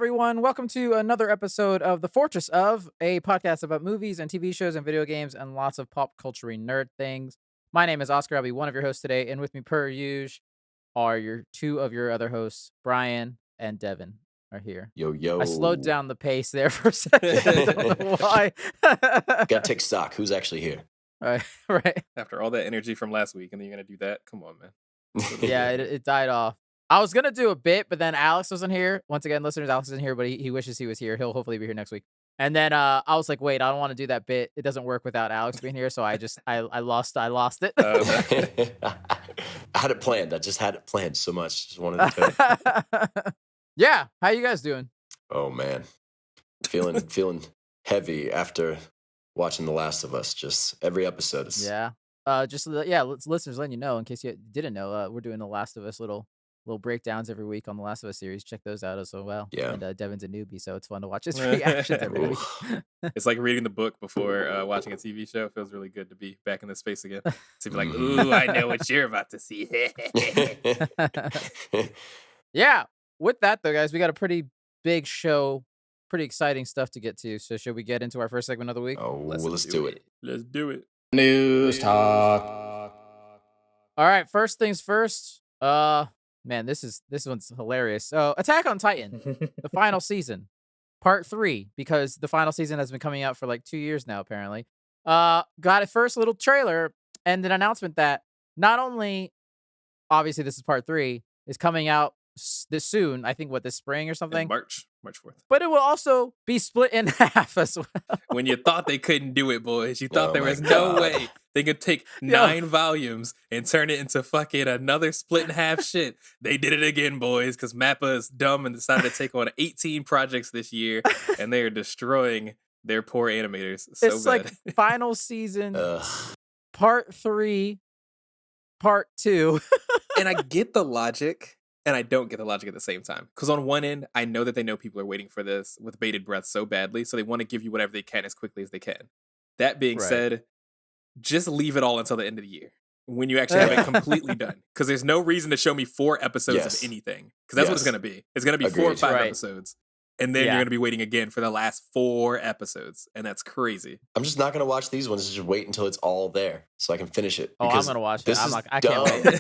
everyone. Welcome to another episode of The Fourtress of, a podcast about movies and TV shows and video games and lots of pop culture nerd things. My name is Oscar. I'll be one of your hosts today, and with me per usual are two of your other hosts, Brian and Devin are here. Yo, yo. I slowed down the pace there for a second. I don't know why. Gotta take stock. Who's actually here? Right. After all that energy from last week, and then you're going to do that? Come on, man. Yeah, it died off. I was going to do a bit, but then Alex wasn't here. Once again, listeners, Alex isn't here, but he wishes he was here. He'll hopefully be here next week. And then I was like, wait, I don't want to do that bit. It doesn't work without Alex being here, so I lost it. I had it planned. I just had it planned so much. Just wanted to Yeah, how you guys doing? Oh, man. Feeling heavy after watching The Last of Us. Just every episode is... Yeah. Listeners, letting you know, in case you didn't know, we're doing The Last of Us little breakdowns every week on the Last of Us series. Check those out as well. Yeah. And Devin's a newbie, so it's fun to watch his reactions every week. It's like reading the book before watching a TV show. It feels really good to be back in this space again. To be like, ooh, I know what you're about to see. Yeah. With that, though, guys, we got a pretty big show, pretty exciting stuff to get to. So should we get into our first segment of the week? Oh, let's do it. Let's do it. News talk. All right, first things first. Man, this one's hilarious. So, Attack on Titan, the final season, part 3, because the final season has been coming out for like 2 years now, apparently. Got a first little trailer and an announcement that not only, obviously, this is part 3, is coming out this soon. I think this spring or something. March 4th. But it will also be split in half as well. When you thought they couldn't do it, boys, you thought there was no way they could take 9 volumes and turn it into fucking another split in half shit. They did it again, boys, because Mappa is dumb and decided to take on 18 projects this year, and they are destroying their poor animators. So it's bad. like final season, part 3, part 2. And I get the logic, and I don't get the logic at the same time. Because on one end, I know that they know people are waiting for this with bated breath so badly, so they want to give you whatever they can as quickly as they can. That being said, just leave it all until the end of the year when you actually have it completely done. Because there's no reason to show me 4 episodes of anything. Because that's what it's going to be. It's going to be 4 or 5 episodes. And then you're going to be waiting again for the last 4 episodes. And that's crazy. I'm just not going to watch these ones. Just wait until it's all there so I can finish it. Oh, I'm going to watch it. I can't wait.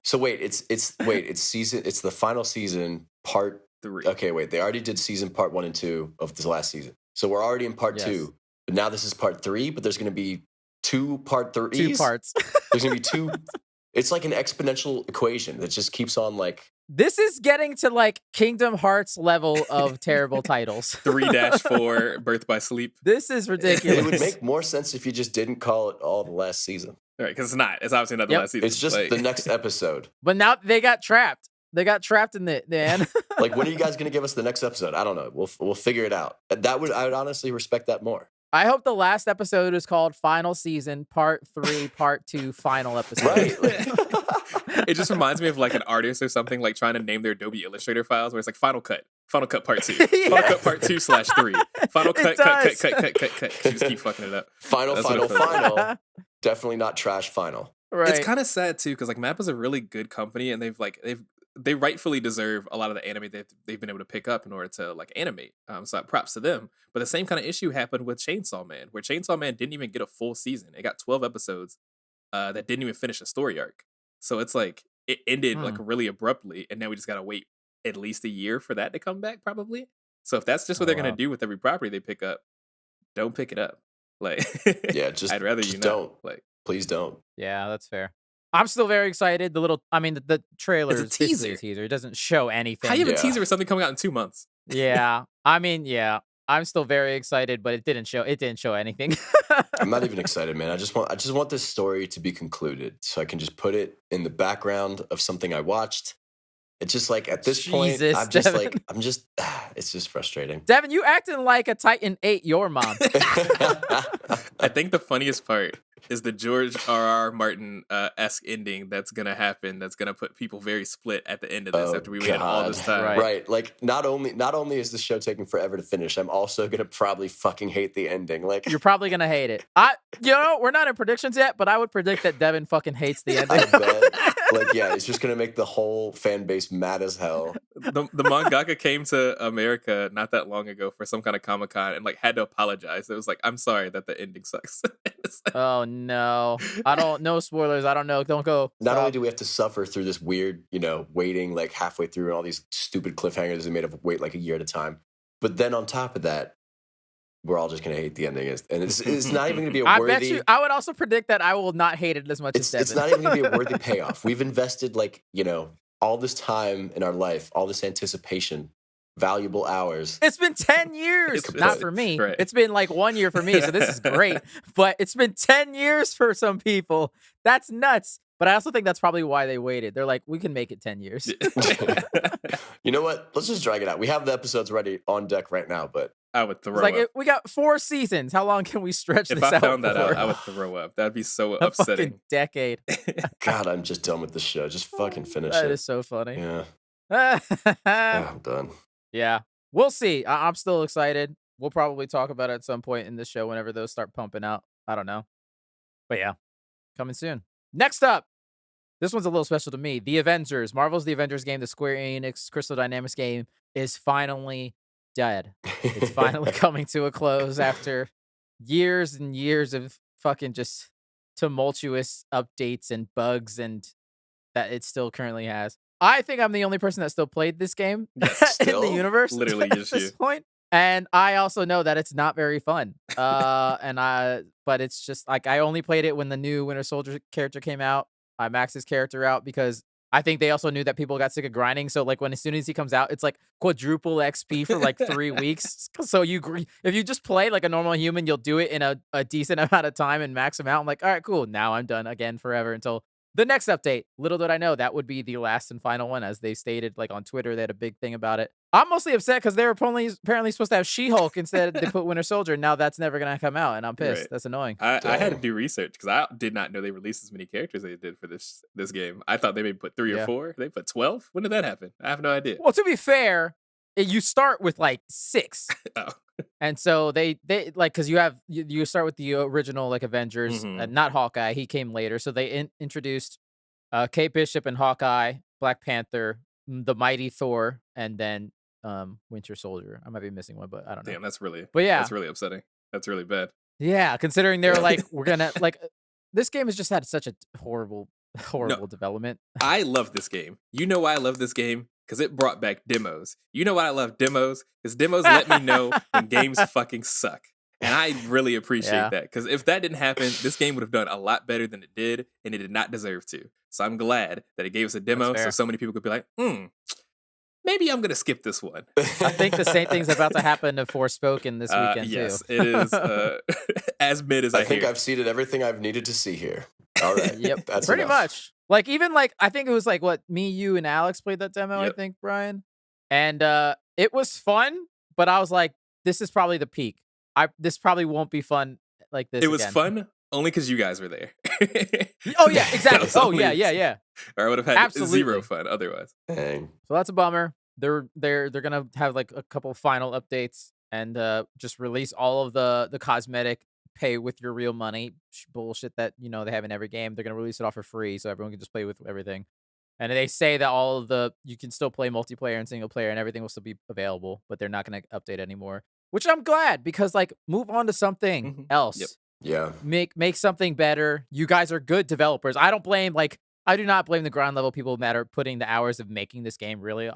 So wait, it's the final season, part 3. Okay, wait, they already did season part 1 and 2 of this last season. So we're already in part 2. But now this is part 3, but there's going to be 2 part 3s. 2 parts. There's going to be 2. It's like an exponential equation that just keeps on like... This is getting to like Kingdom Hearts level of terrible titles. 3-4, Birth by Sleep. This is ridiculous. It would make more sense if you just didn't call it all the last season. Right, because it's not. It's obviously not the last season. It's just the next episode. But now they got trapped. They got trapped in the end. Like, when are you guys going to give us the next episode? I don't know. We'll figure it out. I would honestly respect that more. I hope the last episode is called Final Season, Part 3, Part 2, Final Episode. Right. It just reminds me of like an artist or something like trying to name their Adobe Illustrator files where it's like Final Cut Part 2, Final Cut Part 2/3, Final Cut. You just keep fucking it up. Final. Definitely not trash final. Right. It's kind of sad too because like Mappa's a really good company and they rightfully deserve a lot of the anime they've been able to pick up in order to like animate. So props to them. But the same kind of issue happened with Chainsaw Man, where Chainsaw Man didn't even get a full season. It got 12 episodes that didn't even finish a story arc. So it's like it ended like really abruptly, and now we just gotta wait at least a year for that to come back, probably. So if that's just what they're gonna do with every property they pick up, don't pick it up. Like, I'd rather you don't. Like, please don't. Yeah, that's fair. I'm still very excited. The trailer is a teaser. It doesn't show anything. How do you have a teaser with something coming out in 2 months? Yeah, I'm still very excited, but it didn't show anything. I'm not even excited, man. I just want this story to be concluded so I can just put it in the background of something I watched. It's just like at this point, it's just frustrating. Devin, you acting like a Titan ate your mom. I think the funniest part is the George R.R. Martin esque ending that's gonna happen. That's gonna put people very split at the end of this after we waited all this time. Right. Like not only is this show taking forever to finish, I'm also gonna probably fucking hate the ending. Like you're probably gonna hate it. We're not in predictions yet, but I would predict that Devin fucking hates the ending. I bet. Like, yeah, it's just gonna make the whole fan base mad as hell. The mangaka came to America not that long ago for some kind of Comic-Con and like had to apologize. It was like, I'm sorry that the ending sucks. Oh no. No spoilers. I don't know. Don't go. Not only Stop. do we have to suffer through this weird, waiting like halfway through and all these stupid cliffhangers they made of wait like a year at a time, but then on top of that, we're all just gonna hate the ending, and it's not even gonna be a worthy. I bet you. I would also predict that I will not hate it as much as Devin. It's not even gonna be a worthy payoff. We've invested all this time in our life, all this anticipation, valuable hours. It's been 10 years. Not for me. Right. It's been like 1 year for me, so this is great. But it's been 10 years for some people. That's nuts. But I also think that's probably why they waited. They're like, we can make it 10 years. You know what? Let's just drag it out. We have the episodes ready on deck right now, but I would throw like up. we got 4 seasons. How long can we stretch this out? If I found that out, for? I would throw up. That'd be so A upsetting. fucking decade. God, I'm just done with the show. Just fucking finish it. That is so funny. Yeah. I'm done. Yeah. We'll see. I'm still excited. We'll probably talk about it at some point in the show whenever those start pumping out. I don't know. But yeah, coming soon. Next up, this one's a little special to me. The Avengers. Marvel's The Avengers game, the Square Enix Crystal Dynamics game, is finally dead. It's finally coming to a close after years and years of fucking just tumultuous updates and bugs, and that it still currently has. I think I'm the only person that still played this game in the universe. Literally at just this you. point. And I also know that it's not very fun. But it's just like I only played it when the new Winter Soldier character came out. I maxed his character out because I think they also knew that people got sick of grinding. So like as soon as he comes out, it's like quadruple XP for like 3 weeks. So if you just play like a normal human, you'll do it in a decent amount of time and max him out. I'm like, all right, cool. Now I'm done again forever until the next update. Little did I know that would be the last and final one, as they stated like on Twitter. They had a big thing about it. I'm mostly upset because they were apparently supposed to have She-Hulk instead. They put Winter Soldier. And now that's never gonna come out, and I'm pissed. Right. That's annoying. I had to do research because I did not know they released as many characters they did for this game. I thought they maybe put 3 or 4. They put 12. When did that happen? I have no idea. Well, to be fair, you start with like 6. Oh. And so they like, because you start with the original like Avengers, not Hawkeye. He came later, so they introduced Kate Bishop and Hawkeye, Black Panther, the Mighty Thor, and then Winter Soldier. I might be missing one, but I don't know. Damn, that's really upsetting. That's really bad. Yeah, considering they're like, we're gonna like this game has just had such a horrible development. I love this game. You know why I love this game? Because it brought back demos. You know why I love demos? Because demos let me know when games fucking suck. And I really appreciate that. Because if that didn't happen, this game would have done a lot better than it did, and it did not deserve to. So I'm glad that it gave us a demo so many people could be like, maybe I'm going to skip this one. I think the same thing's about to happen to Forspoken this weekend, yes, too. It is as mid as I think hear. I've seeded everything I've needed to see here. All right. Yep, that's pretty enough. much. Like, even like, I think it was like, what, me, you, and Alex played that demo, I think, Brian? And it was fun, but I was like, this is probably the peak. This probably won't be fun like this. It was fun only because you guys were there. Oh, yeah, exactly. Oh, yeah. Or I would have had zero fun otherwise. Dang. So that's a bummer. They're gonna have like a couple final updates and just release all of the cosmetic pay with your real money bullshit that they have in every game. They're gonna release it all for free so everyone can just play with everything. And they say that you can still play multiplayer and single player and everything will still be available, but they're not gonna update anymore. Which I'm glad, because like move on to something else. Yep. Yeah. Make something better. You guys are good developers. I do not blame the ground level people that are putting the hours of making this game. Really,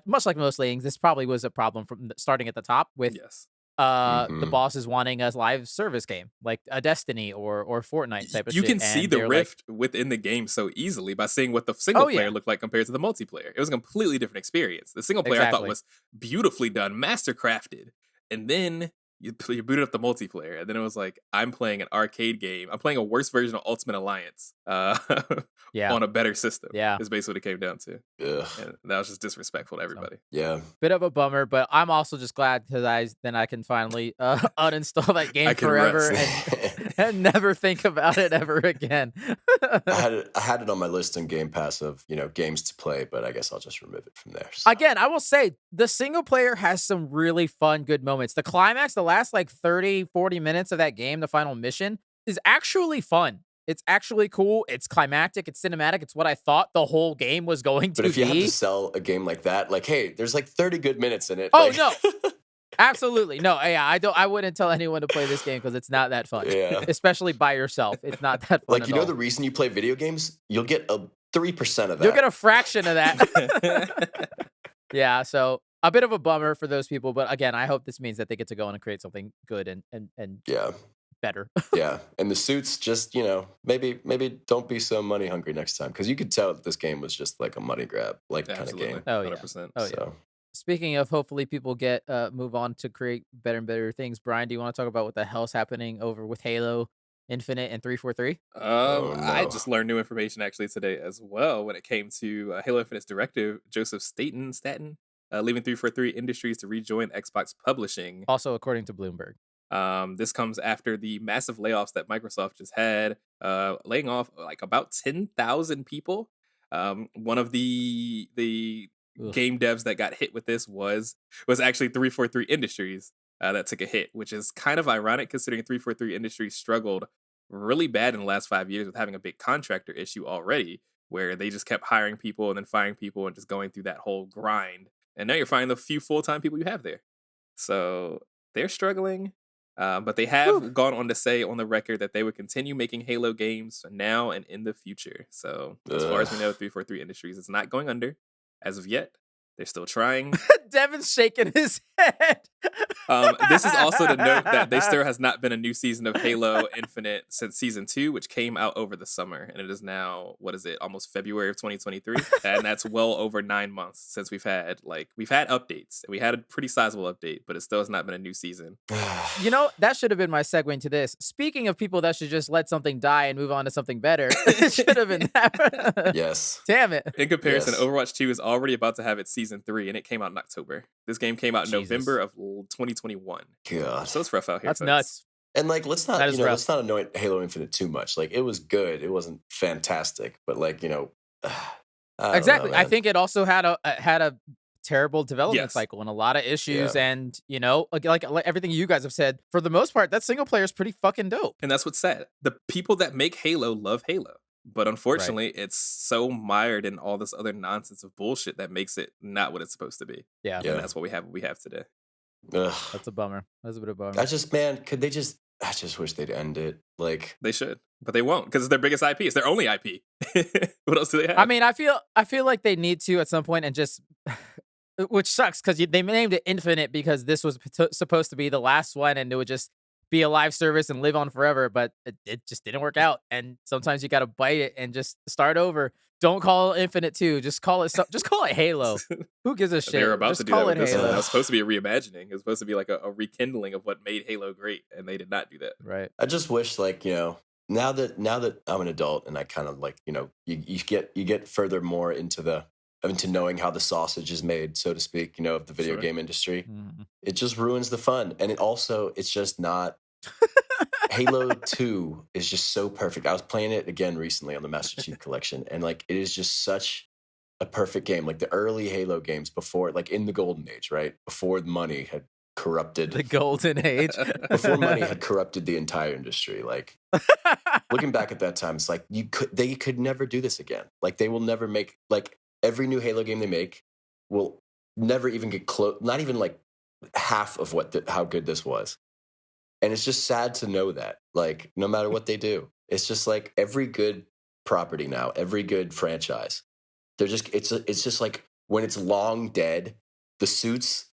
much like most things, this probably was a problem from starting at the top with the bosses wanting a live service game like a Destiny or Fortnite type of shit. You can see the rift within the game so easily by seeing what the single player looked like compared to the multiplayer. It was a completely different experience. The single player I thought was beautifully done, master crafted, and then you booted up the multiplayer, and then it was like, I'm playing an arcade game. I'm playing a worse version of Ultimate Alliance on a better system. Yeah, is basically what it came down to. Yeah, and that was just disrespectful to everybody. Yeah, bit of a bummer, but I'm also just glad because I can finally uninstall that game forever and never think about it ever again. I had it on my list in Game Pass of games to play, but I guess I'll just remove it from there. So. Again, I will say the single player has some really fun, good moments. The climax, the last like 30-40 minutes of that game, the final mission, is actually fun. It's actually cool. It's climactic. It's cinematic. It's what I thought the whole game was going to But if you have to be. sell a game like that, like, hey, there's like 30 good minutes in it. Oh like, no, absolutely no. Yeah, I wouldn't tell anyone to play this game because it's not that fun. Yeah. Especially by yourself. It's not that fun. Like, at you know, all. the reason you play video games, you'll get a 3% of that. You'll get a fraction of that. Yeah, so a bit of a bummer for those people, but again, I hope this means that they get to go on and create something good and yeah. better. Yeah. And the suits, just, you know, maybe don't be so money hungry next time, because you could tell that this game was just like a money grab, like kind of game. Oh yeah. 100%. Oh yeah. Speaking of, hopefully people get move on to create better and better things. Brian, do you want to talk about what the hell's happening over with Halo Infinite and 343? Oh, no. I just learned new information actually today as well when it came to Halo Infinite's director Joseph Staten, leaving 343 Industries to rejoin Xbox Publishing. Also, according to Bloomberg. This comes after the massive layoffs that Microsoft just had, laying off like about 10,000 people. One of the game devs that got hit with this was actually 343 Industries that took a hit, which is kind of ironic considering 343 Industries struggled really bad in the last 5 years with having a big contractor issue already, where they just kept hiring people and then firing people and just going through that whole grind. And now you're finding the few full-time people you have there. So they're struggling. But they have gone on to say on the record that they would continue making Halo games now and in the future. So as far as we know, 343 Industries is not going under as of yet. They're still trying. Devin's shaking his head. This is also to note that there has not been a new season of Halo Infinite since season 2, which came out over the summer, and it is now, what is it, almost February of 2023, and that's well over 9 months since we've had updates. We had a pretty sizable update, but it still has not been a new season. You know, that should have been my segue into this. Speaking of people that should just let something die and move on to something better, it should have been that. Yes. Damn it. In comparison, Overwatch 2 is already about to have its season 3, and it came out in October. This game came out in November of 2021. God. So it's rough out here. That's folks. nuts. And like, let's not anoint Halo Infinite too much. Like, it was good. It wasn't fantastic, but like, you know, Exactly. know, I think it also had a terrible development Yes. cycle and a lot of issues. Yeah. And, you know, like everything you guys have said, for the most part, that single player is pretty fucking dope. And that's what's sad. The people that make Halo love Halo. But unfortunately, it's so mired in all this other nonsense of bullshit that makes it not what it's supposed to be. Yeah. And that's what we have today. Ugh. That's a bummer. That's a bit of a bummer. I just wish they'd end it. Like, They should, but they won't because it's their biggest IP. It's their only IP. What else do they have? I mean, I feel like they need to at some point and just, which sucks because they named it Infinite because this was supposed to be the last one and it would just be a live service and live on forever, but it just didn't work out. And sometimes you got to bite it and just start over. Don't call it Infinite 2. Just call it Halo. Who gives a shit? They were about just to do call that. it With this Halo. one. It was supposed to be a reimagining. It was supposed to be like a rekindling of what made Halo great, and they did not do that. Right. I just wish, like, you know, now that I'm an adult and I kind of like, you know, you get further more into knowing how the sausage is made, so to speak, you know, of the video game industry. Mhm. It just ruins the fun. And it's just not. Halo 2 is just so perfect. I was playing it again recently on the Master Chief Collection, and like, it is just such a perfect game. Like the early Halo games before, like in the golden age, right? Before money had corrupted. The golden age. Before money had corrupted the entire industry. Like, looking back at that time, it's like they could never do this again. Like, they will never make, like, every new Halo game they make will never even get close, not even like half of how good this was. And it's just sad to know that, like, no matter what they do, it's just like every good property now, every good franchise, it's just like when it's long dead, the suits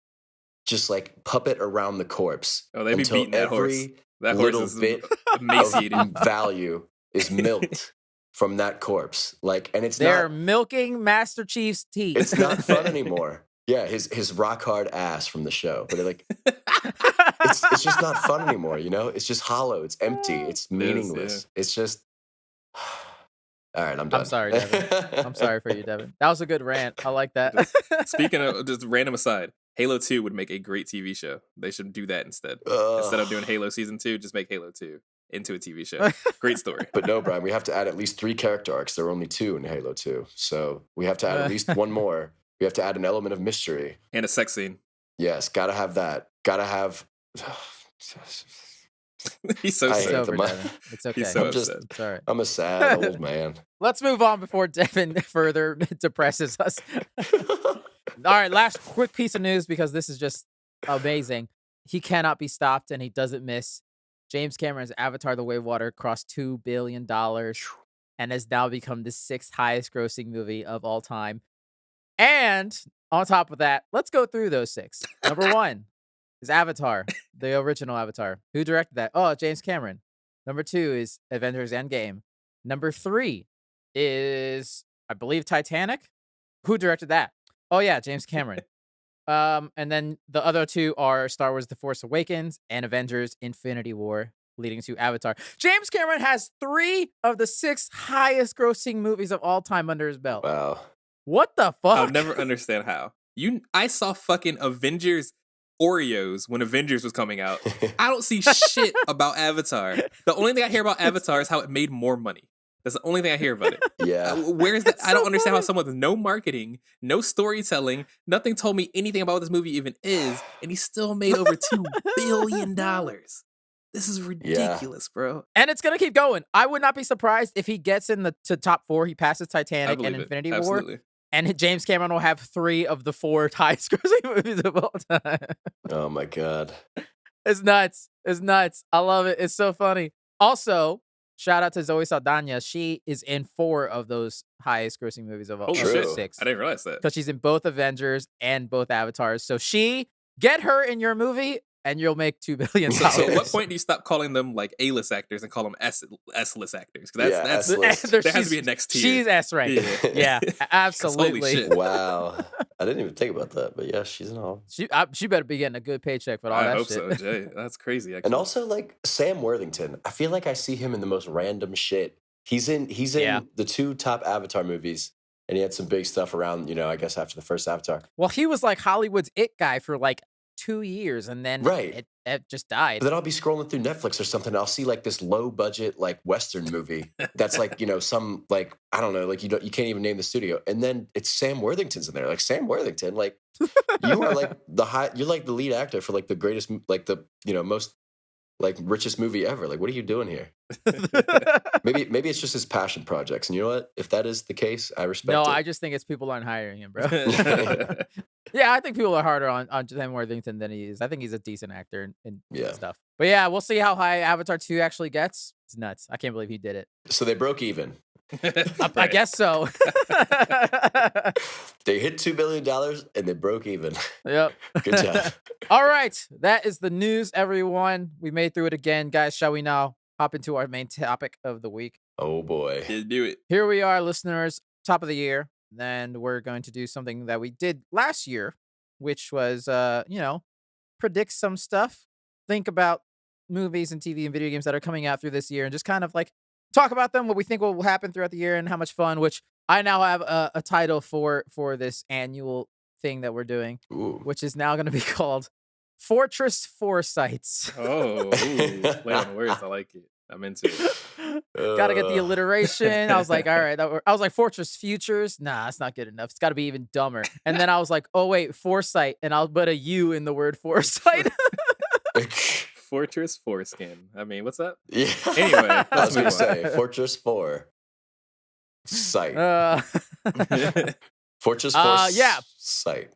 just like puppet around the corpse. Oh, they be beating that horse. Every That horse little is bit emaciated. of value is milked from that corpse. Like, and They're milking Master Chief's teeth. It's not fun anymore. Yeah, his rock hard ass from the show, but like, it's just not fun anymore. You know, it's just hollow. It's empty. It's meaningless. It's just. All right, I'm done. I'm sorry, Devin. I'm sorry for you, Devin. That was a good rant. I like that. Speaking of, just random aside, Halo 2 would make a great TV show. They should do that instead. Instead of doing Halo Season 2, just make Halo 2 into a TV show. Great story. But no, Brian, we have to add at least 3 character arcs. There are only 2 in Halo 2. So we have to add at least one more. We have to add an element of mystery. And a sex scene. Yes, gotta have that. Gotta have... He's so I sad. It's hate over, them. Devin. It's okay. He's so I'm just- upset. It's all right. I'm a sad old man. Let's move on before Devin further depresses us. All right, last quick piece of news because this is just amazing. He cannot be stopped and he doesn't miss. James Cameron's Avatar: The Way of Water crossed $2 billion and has now become the 6th highest grossing movie of all time. And on top of that, let's go through those 6. Number 1 is Avatar, the original Avatar. Who directed that? Oh, James Cameron. Number 2 is Avengers Endgame. Number 3 is, I believe, Titanic. Who directed that? Oh, yeah, James Cameron. And then the other 2 are Star Wars: The Force Awakens and Avengers: Infinity War, leading to Avatar. James Cameron has 3 of the 6 highest grossing movies of all time under his belt. Wow. What the fuck? I'll never understand how. I saw fucking Avengers Oreos when Avengers was coming out. I don't see shit about Avatar. The only thing I hear about Avatar is how it made more money. That's the only thing I hear about it. Yeah. Where's that? It's I don't so understand how funny. someone with no marketing, no storytelling, nothing told me anything about what this movie even is, and he still made over $2 billion. This is ridiculous, bro. And it's gonna keep going. I would not be surprised if he gets in the top 4. He passes I Titanic believe and it. Infinity War, Absolutely. and James Cameron will have 3 of the 4 highest grossing movies of all time. Oh my god. It's nuts. It's nuts. I love it. It's so funny. Also, shout out to Zoe Saldana. She is in 4 of those highest grossing movies of all Holy True. shit. 6. I didn't realize that. Because she's in both Avengers and both Avatars. So get her in your movie and you'll make $2 billion. So at what point do you stop calling them like A-list actors and call them S-list actors? Because Yeah, that's S-list. there has to be a next tier. She's S rank. Yeah, absolutely. shit. Wow. I didn't even think about that, but yeah, she's in all. She better be getting a good paycheck for all I that hope shit. so, Jay. That's crazy. Actually. And also like Sam Worthington. I feel like I see him in the most random shit. He's in Yeah. the 2 top Avatar movies, and he had some big stuff around, I guess after the first Avatar. Well, he was like Hollywood's it guy for like 2 years, and then Right. it just died. But then I'll be scrolling through Netflix or something, and I'll see like this low budget like Western movie that's like, some like, I don't know, like you can't even name the studio. And then it's Sam Worthington's in there. Like Sam Worthington, like you are like you're like the lead actor for like the greatest, like the, most like richest movie ever. Like, what are you doing here? Maybe it's just his passion projects. And you know what? If that is the case, I respect No, it. I just think it's people aren't hiring him, bro. Yeah, I think people are harder on Sam Worthington than he is. I think he's a decent actor and Yeah. stuff. But yeah, we'll see how high Avatar 2 actually gets. It's nuts. I can't believe he did it. So they broke even. I guess so. They hit $2 billion and they broke even. Yep. Good job. All right. That is the news, everyone. We made through it again. Guys, shall we now hop into our main topic of the week? Oh boy. Just do it. Here we are, listeners, top of the year. Then we're going to do something that we did last year, which was, predict some stuff. Think about movies and TV and video games that are coming out through this year and just kind of like talk about them, what we think will happen throughout the year and how much fun, which I now have a title for this annual thing that we're doing, Ooh. which is now going to be called Fourtress Fouresights. Oh, ooh, play on words. I like it. I'm into it. Got to get the alliteration. I was like, all right. I was like, Fortress Futures. Nah, that's not good enough. It's got to be even dumber. And then I was like, oh, wait, Foresight. And I'll put a U in the word Foresight. Fourtress Foreskin. I mean, what's that? Yeah. Anyway, I was let's going to move on. say Fortress 4. Sight. Fortress 4 yeah. Sight.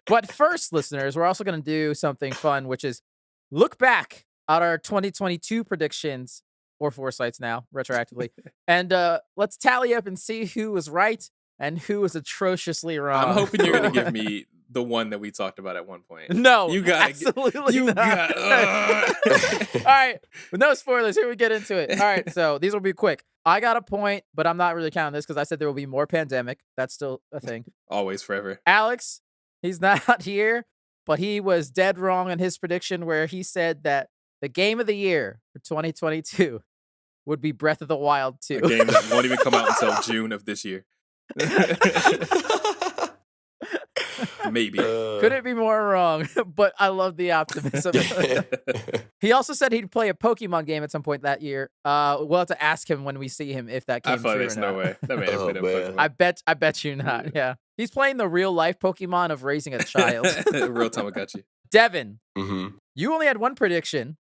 But first, listeners, we're also going to do something fun, which is look back at our 2022 predictions, or foresights now, retroactively. And let's tally up and see who was right and who was atrociously wrong. I'm hoping you're going to give me the one that we talked about at one point. No, You gotta absolutely you not. got. All right, with no spoilers, here we get into it. All right, so these will be quick. I got a point, but I'm not really counting this because I said there will be more pandemic. That's still a thing. Always, forever. Alex, he's not here, but he was dead wrong in his prediction where he said that the game of the year for 2022 would be Breath of the Wild 2. A game that won't even come out until June of this year. Maybe. Couldn't be more wrong, but I love the optimism. He also said he'd play a Pokemon game at some point that year. We'll have to ask him when we see him if that came I thought true there's or no not. way. That man Oh, played a man. Pokemon. I bet you not. Yeah. He's playing the real life Pokemon of raising a child. Real Tamagotchi. Devin, Mm-hmm. you only had one prediction,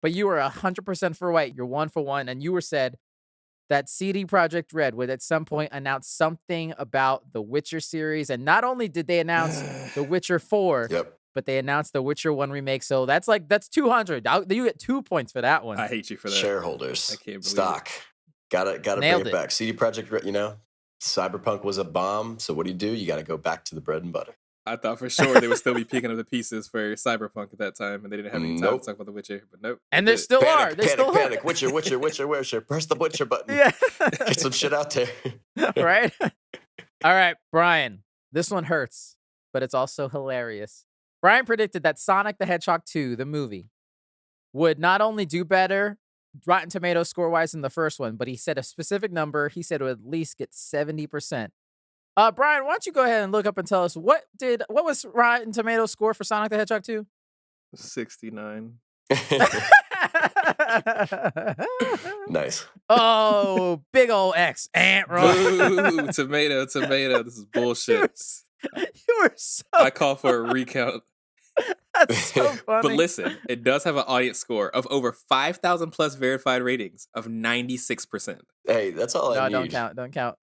but you were 100% for white. You're 1 for 1, and you were said that CD Projekt Red would at some point announce something about the Witcher series, and not only did they announce The Witcher 4, Yep. but they announced The Witcher 1 remake. So that's 200. You get 2 points for that one. I hate you for that. Shareholders. I can't believe Stock. Gotta bring Nailed it back. CD Projekt Red, Cyberpunk was a bomb. So what do? You got to go back to the bread and butter. I thought for sure they would still be picking up the pieces for Cyberpunk at that time, and they didn't have any time to talk about The Witcher. But nope. And there still are. Panic. Witcher. Press the Witcher button. Yeah. Get some shit out there. Right? All right, Brian. This one hurts, but it's also hilarious. Brian predicted that Sonic the Hedgehog 2, the movie, would not only do better Rotten Tomatoes score-wise than the first one, but he said a specific number. He said it would at least get 70%. Brian, why don't you go ahead and look up and tell us what was Rotten Tomatoes score for Sonic the Hedgehog 2? 69. Nice. Oh, big old X. Boo, tomato. This is bullshit. You were so I call for a recount. That's so funny. But listen, it does have an audience score of over 5,000 plus verified ratings of 96%. Hey, that's all I need. Don't count.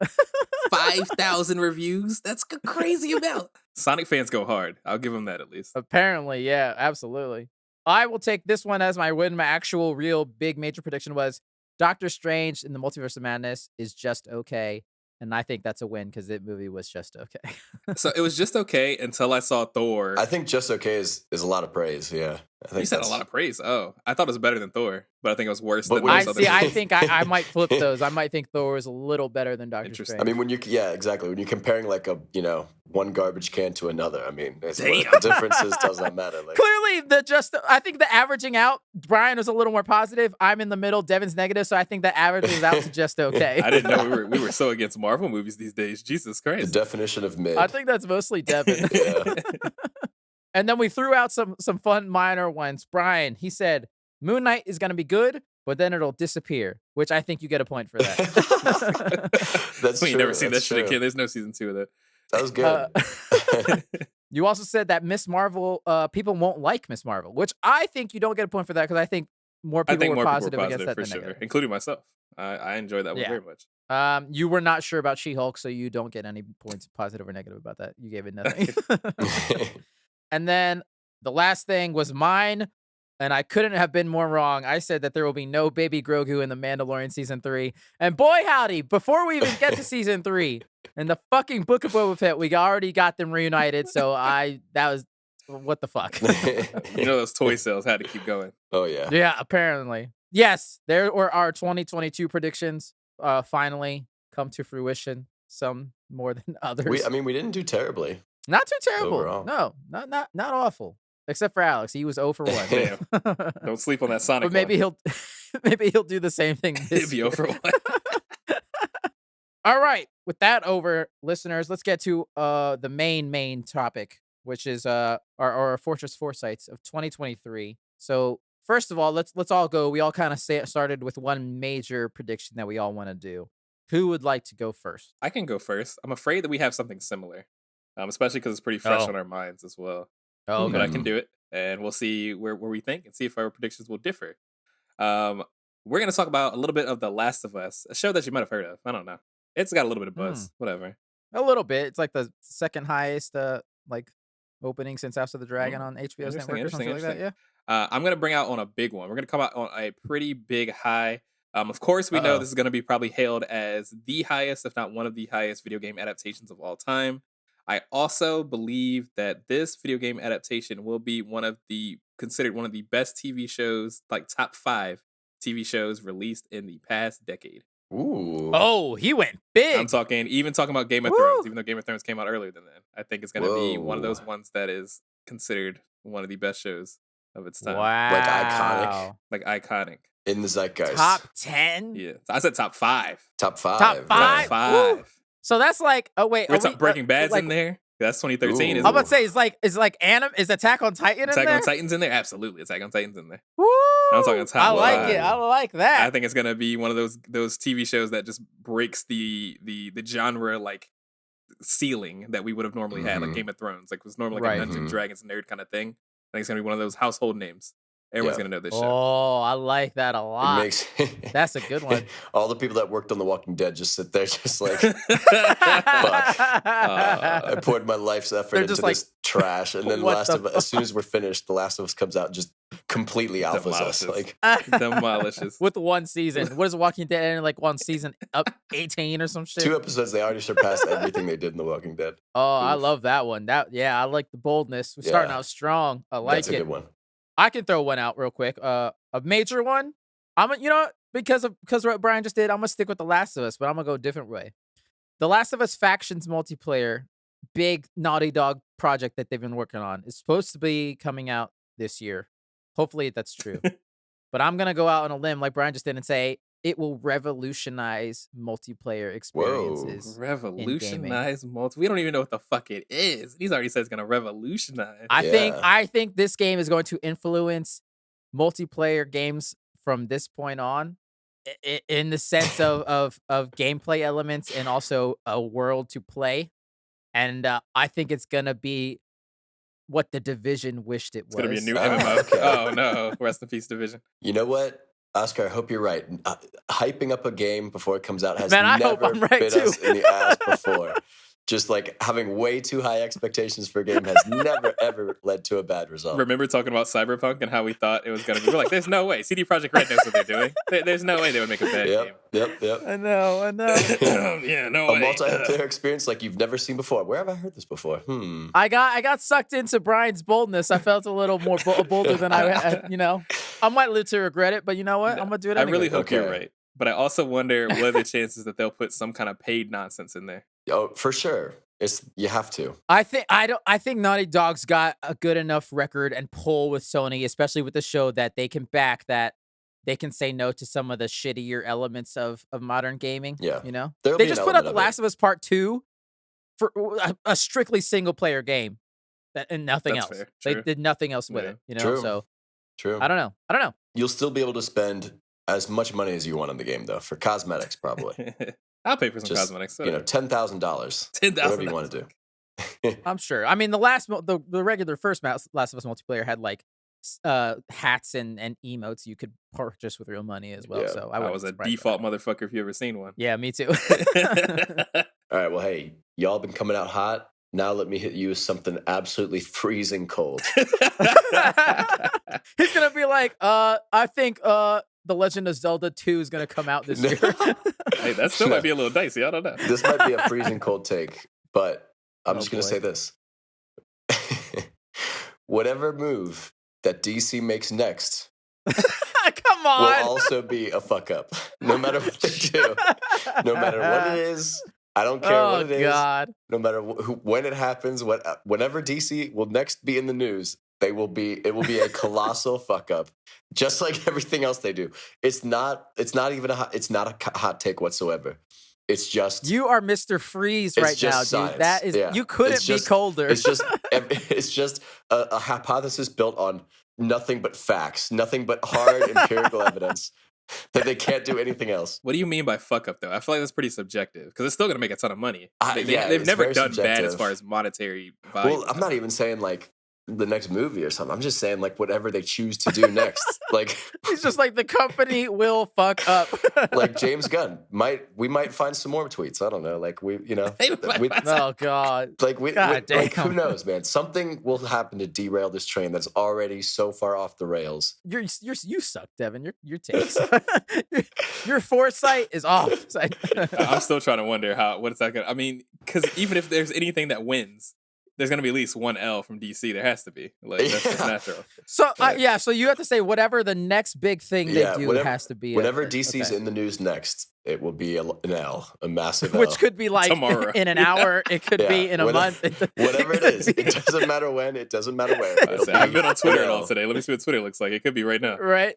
5,000 reviews? That's a crazy amount. Sonic fans go hard. I'll give them that at least. Apparently, yeah, absolutely. I will take this one as my win. My actual real big major prediction was Doctor Strange in the Multiverse of Madness is just okay. And I think that's a win because that movie was just okay. So it was just okay until I saw Thor. I think just okay is a lot of praise. Yeah. I think You said a lot of praise. Oh, I thought it was better than Thor, but I think it was worse than I most other movies. I think I might flip those. I might think Thor is a little better than Doctor Strange. I mean, exactly. When you're comparing like one garbage can to another, I mean, Damn. the differences does not matter. Like, clearly, I think the averaging out, Brian was a little more positive. I'm in the middle. Devin's negative, so I think the average is out to just okay. I didn't know we were so against Marvel movies these days. Jesus Christ. the definition of mid. I think that's mostly Devin. Yeah. And then we threw out some fun minor ones. Brian, he said, Moon Knight is going to be good, but then it'll disappear, which I think you get a point for that. That's We true. never seen that That's shit true. again. There's no season 2 of that. That was good. You also said that Miss Marvel, people won't like Miss Marvel, which I think you don't get a point for that because I think more people were positive against that for than sure, negative. including myself. I enjoyed that one very much. You were not sure about She-Hulk, so you don't get any points positive or negative about that. You gave it nothing. And then the last thing was mine, and I couldn't have been more wrong. I said that there will be no baby Grogu in The Mandalorian Season 3. And boy, howdy, before we even get to Season 3, in the fucking Book of Boba Fett, we already got them reunited, so that was, what the fuck? You know those toy sales had to keep going. Oh, yeah. Yeah, apparently. Yes, there were our 2022 predictions finally come to fruition, some more than others. We didn't do terribly. Not too terrible. Overall. No, not awful. Except for Alex, he was 0 for 1. Damn. Don't sleep on that Sonic. But maybe he'll do the same thing this He'll be year. over one. All right, with that over, listeners, let's get to the main topic, which is our Fourtress Fouresights of 2023. So first of all, let's all go. We all kind of started with one major prediction that we all want to do. Who would like to go first? I can go first. I'm afraid that we have something similar, especially because it's pretty fresh on our minds as well. Oh, But okay. I can do it, and we'll see where we think and see if our predictions will differ. We're going to talk about a little bit of The Last of Us, a show that you might have heard of. I don't know. It's got a little bit of buzz. Whatever. A little bit. It's like the second highest opening since House of the Dragon on HBO's network or something like that. Yeah. I'm going to bring out on a big one. We're going to come out on a pretty big high. Of course, we know this is going to be probably hailed as the highest, if not one of the highest video game adaptations of all time. I also believe that this video game adaptation will be considered one of the best TV shows, like top 5 TV shows released in the past decade. Ooh. Oh, he went big. I'm talking about Game of Thrones, even though Game of Thrones came out earlier than that. I think it's going to be one of those ones that is considered one of the best shows of its time. Wow. Like iconic. In the zeitgeist. Top 10? Yeah. I said top 5. Top 5. Top 5? Top 5. Woo. So that's like, oh wait, We're talking Breaking Bad's in there. That's 2013. Ooh. I'm about to say, is Attack on Titan in there? Attack on Titan's in there? Absolutely. Attack on Titan's in there. Woo! I'm talking top I like 5. it. I like that. I think it's gonna be one of those TV shows that just breaks the genre like ceiling that we would have normally had, like Game of Thrones. Like it was normally like a Dungeons and Dragons nerd kind of thing. I think it's gonna be one of those household names. Everyone's gonna know this show. Oh, I like that a It lot. makes That's a good one. all the people that worked on The Walking Dead just sit there, just like, fuck. I poured my life's effort They're into just like, this trash, and then what the as soon as we're finished, The Last of Us comes out and just completely alphas us. Demolishes. Like Demolishes. with one season. What is Walking Dead ending like one season up 18 or some shit? 2 episodes, they already surpassed everything they did in The Walking Dead. Oh, I Oof. love that one. I like the boldness. We're starting Yeah. out strong. I like That's a it. good one. I can throw one out real quick. A major one. Because what Brian just did, I'm gonna stick with The Last of Us, but I'm gonna go a different way. The Last of Us Factions multiplayer, big Naughty Dog project that they've been working on, is supposed to be coming out this year. Hopefully that's true. But I'm gonna go out on a limb like Brian just did and say it will revolutionize multiplayer experiences. Revolutionize multi. We don't even know what the fuck it is. He's already said it's gonna revolutionize. I think this game is going to influence multiplayer games from this point on, in the sense of gameplay elements and also a world to play. And I think it's gonna be what the Division wished it was. It's gonna be a new Oh, MMO. okay. Oh no! Rest in peace, Division. You know what, Oscar? I hope you're right. Hyping up a game before it comes out has Man, I hope never I'm right bit too. us in the ass before. Just like having way too high expectations for a game has never ever led to a bad result. Remember talking about Cyberpunk and how we thought it was gonna be? We're like, there's no way. CD Projekt Red knows what they're doing. There's no way they would make a bad game. Yep. I know. Yeah, no A way. multiplayer experience like you've never seen before. Where have I heard this before? I got sucked into Brian's boldness. I felt a little more bolder than I might live to regret it, but you know what? I'm gonna do it anyway. I really hope you're Okay. right. But I also wonder what are the chances that they'll put some kind of paid nonsense in there. Oh, for sure. You have to. I think Naughty Dog's got a good enough record and pull with Sony, especially with the show, that they can back that they can say no to some of the shittier elements of modern gaming. Yeah. They There'll be an just put out element The of Last of Us Part 2 for a strictly single player game and nothing That's else. fair. They True. did nothing else with Yeah. it, True. So True. I don't know. You'll still be able to spend as much money as you want on the game, though, for cosmetics, probably. I'll pay for some Just, cosmetics. $10,000. $10,000. Whatever you want to do. I'm sure. I mean, the regular first Last of Us multiplayer had like hats and emotes you could purchase with real money as well. Yeah. So I wouldn't was be a surprised by default that. motherfucker if you ever seen one. Yeah, me too. All right. Well, hey, y'all been coming out hot. Now let me hit you with something absolutely freezing cold. He's gonna be like, I think The Legend of Zelda 2 is gonna come out this year. Hey, that still might be a little dicey. I don't know. This might be a freezing cold take, but I'm Oh, just going to boy. say this. Whatever move that DC makes next Come will on. also be a fuck up. No matter what they do, no matter what it is, I don't care what it is. God. No matter when it happens, whenever DC will next be in the news, it will be a colossal fuck up, just like everything else they do. It's not a hot take whatsoever. It's just You are Mr. Freeze it's right now, just dude. science. That is Yeah. you couldn't It's be just- colder. It's just a hypothesis built on nothing but facts, nothing but hard empirical evidence that they can't do anything else. What do you mean by fuck up, though? I feel like that's pretty subjective because it's still going to make a ton of money. They've it's never very done bad subjective. as far as monetary value. Well, I'm not even saying like the next movie or something. I'm just saying like whatever they choose to do next. Like He's just like, the company will fuck up. like James Gunn we might find some more tweets. I don't know. Like we Oh God. like God like who damn. knows, man? Something will happen to derail this train that's already so far off the rails. You suck, Devin. Your takes. your foresight is off. I'm still trying to wonder what is that going to... I mean, because even if there's anything that wins, there's going to be at least one L from DC. There has to be. Like, that's just natural. So so you have to say whatever the next big thing they do whatever, has to be. Whenever DC's in the news next, it will be an L, a massive L. Which could be like Tomorrow. in an hour. It could be in a month. Whatever it is, it doesn't matter when. It doesn't matter where. I've been on Twitter an all L. today. Let me see what Twitter looks like. It could be right now. Right?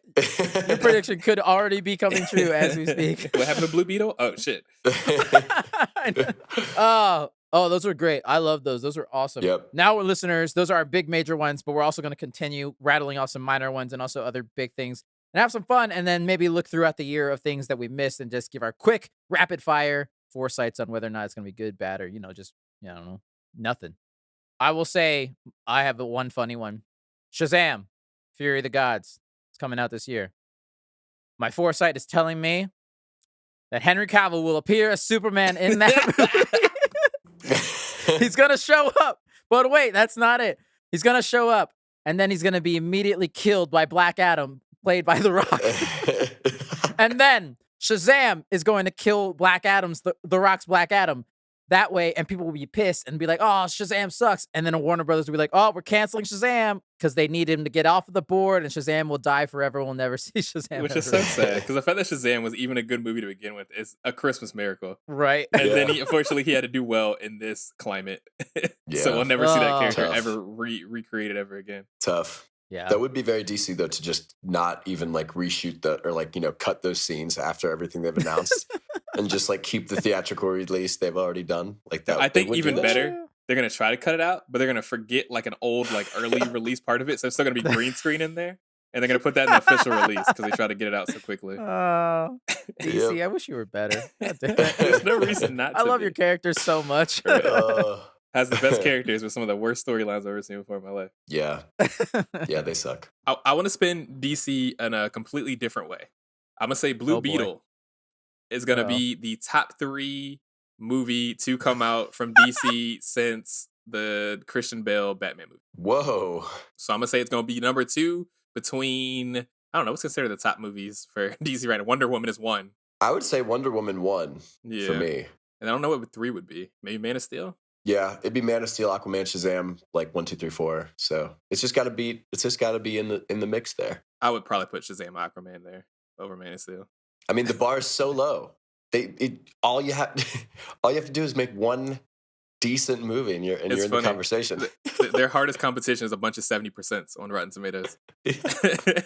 Your prediction could already be coming true as we speak. What happened to Blue Beetle? Oh, shit. Oh, those were great. I love those. Those were awesome. Yep. Now, we're listeners, those are our big major ones, but we're also going to continue rattling off some minor ones and also other big things and have some fun, and then maybe look throughout the year of things that we missed and just give our quick, rapid fire foresights on whether or not it's going to be good, bad, or, just, I don't know, nothing. I will say I have the one funny one. Shazam! Fury of the Gods. It's coming out this year. My foresight is telling me that Henry Cavill will appear as Superman in that movie. He's going to show up. But wait, that's not it. He's going to show up, and then he's going to be immediately killed by Black Adam, played by The Rock. And then Shazam is going to kill The Rock's Black Adam. That way, and people will be pissed and be like, oh, Shazam sucks. And then Warner Brothers will be like, oh, we're canceling Shazam because they need him to get off of the board, and Shazam will die forever. We'll never see Shazam. Which is so sad, because the fact that Shazam was even a good movie to begin with is a Christmas miracle. Right. And then, unfortunately, he had to do well in this climate. So we'll never see that character ever recreated ever again. Tough. Yeah. That would be very DC, though, to just not even like reshoot or cut those scenes after everything they've announced and just like keep the theatrical release they've already done. Like that. I think even better, they're going to try to cut it out, but they're going to forget like an old, like early release part of it. So it's still going to be green screen in there. And they're going to put that in the official release because they try to get it out so quickly. DC, I wish you were better. There's no reason not to. I love your characters so much. Has the best characters with some of the worst storylines I've ever seen before in my life. Yeah. Yeah, they suck. I want to spin DC in a completely different way. I'm going to say Blue Beetle is going to be the top 3 movie to come out from DC since the Christian Bale Batman movie. Whoa. So I'm going to say it's going to be number 2 between, I don't know, what's considered the top movies for DC right now? Wonder Woman is 1. I would say Wonder Woman 1 for me. And I don't know what 3 would be. Maybe Man of Steel? Yeah, it'd be Man of Steel, Aquaman, Shazam, like 1, 2, 3, 4. So it's just got to be in the mix there. I would probably put Shazam, Aquaman there over Man of Steel. I mean, the bar is so low. All you have to do is make one decent movie, and you're in the conversation. Their hardest competition is a bunch of 70% on Rotten Tomatoes. They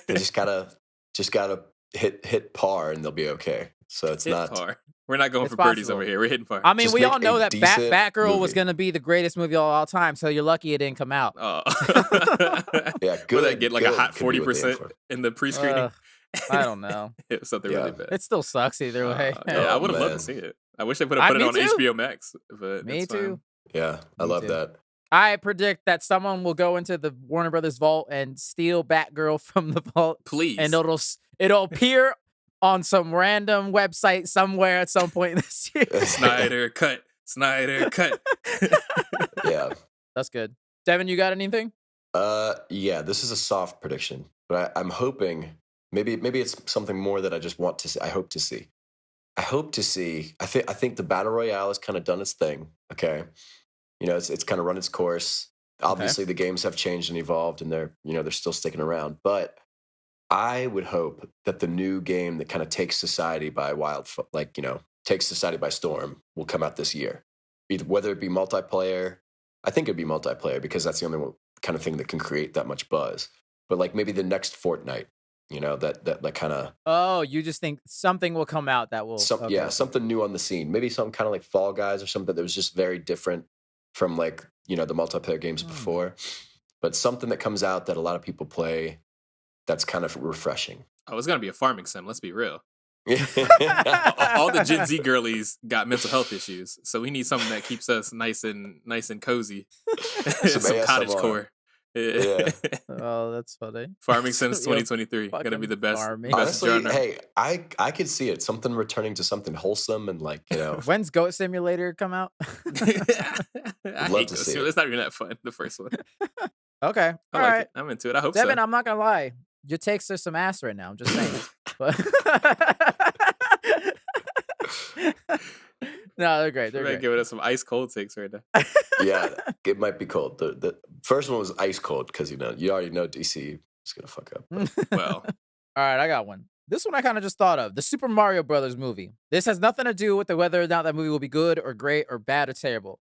just gotta hit par, and they'll be okay. So it's not par. We're not going for birdies over here. We're hitting par. I mean, we all know that Batgirl was going to be the greatest movie of all time, so you're lucky it didn't come out. Oh. Yeah, good. Will that get like a hot 40% in the pre-screening? I don't know. It was something really bad. It still sucks either way. I would have loved to see it. I wish they put it on HBO Max. But me too. Yeah, I love that. I predict that someone will go into the Warner Brothers vault and steal Batgirl from the vault. Please. And it'll appear on some random website somewhere at some point this year. Snyder cut. Yeah. That's good. Devin, you got anything? Yeah, this is a soft prediction, but I'm hoping maybe it's something more that I just want to see. I hope to see. I think the Battle Royale has kind of done its thing. Okay. It's kind of run its course. Obviously the games have changed and evolved, and they're still sticking around, but I would hope that the new game that kind of takes society by takes society by storm will come out this year. Whether it be multiplayer, I think it'd be multiplayer because that's the only kind of thing that can create that much buzz. But like maybe the next Fortnite, that kind of. Oh, you just think something will come out that will. Something new on the scene. Maybe some kind of like Fall Guys or something that was just very different from like the multiplayer games before. But something that comes out that a lot of people play. That's kind of refreshing. Oh, it's going to be a farming sim. Let's be real. All the Gen Z girlies got mental health issues, so we need something that keeps us nice and cozy. Some cottage core. Yeah. Oh, that's funny. Farming Sims 2023 going to be the best. Honestly, genre. Hey, I could see it. Something returning to something wholesome and like When's Goat Simulator come out? I hate Goat Simulator. It's not even that fun. The first one. Okay, I like it. I'm into it. I hope Devin, so. I'm not gonna lie. Your takes are some ass right now. I'm just saying. No, they're great. They're great. Giving us some ice cold takes right now. Yeah, it might be cold. The first one was ice cold because you already know DC is gonna fuck up. Well, all right, I got one. This one I kind of just thought of. The Super Mario Brothers movie. This has nothing to do with whether or not that movie will be good or great or bad or terrible.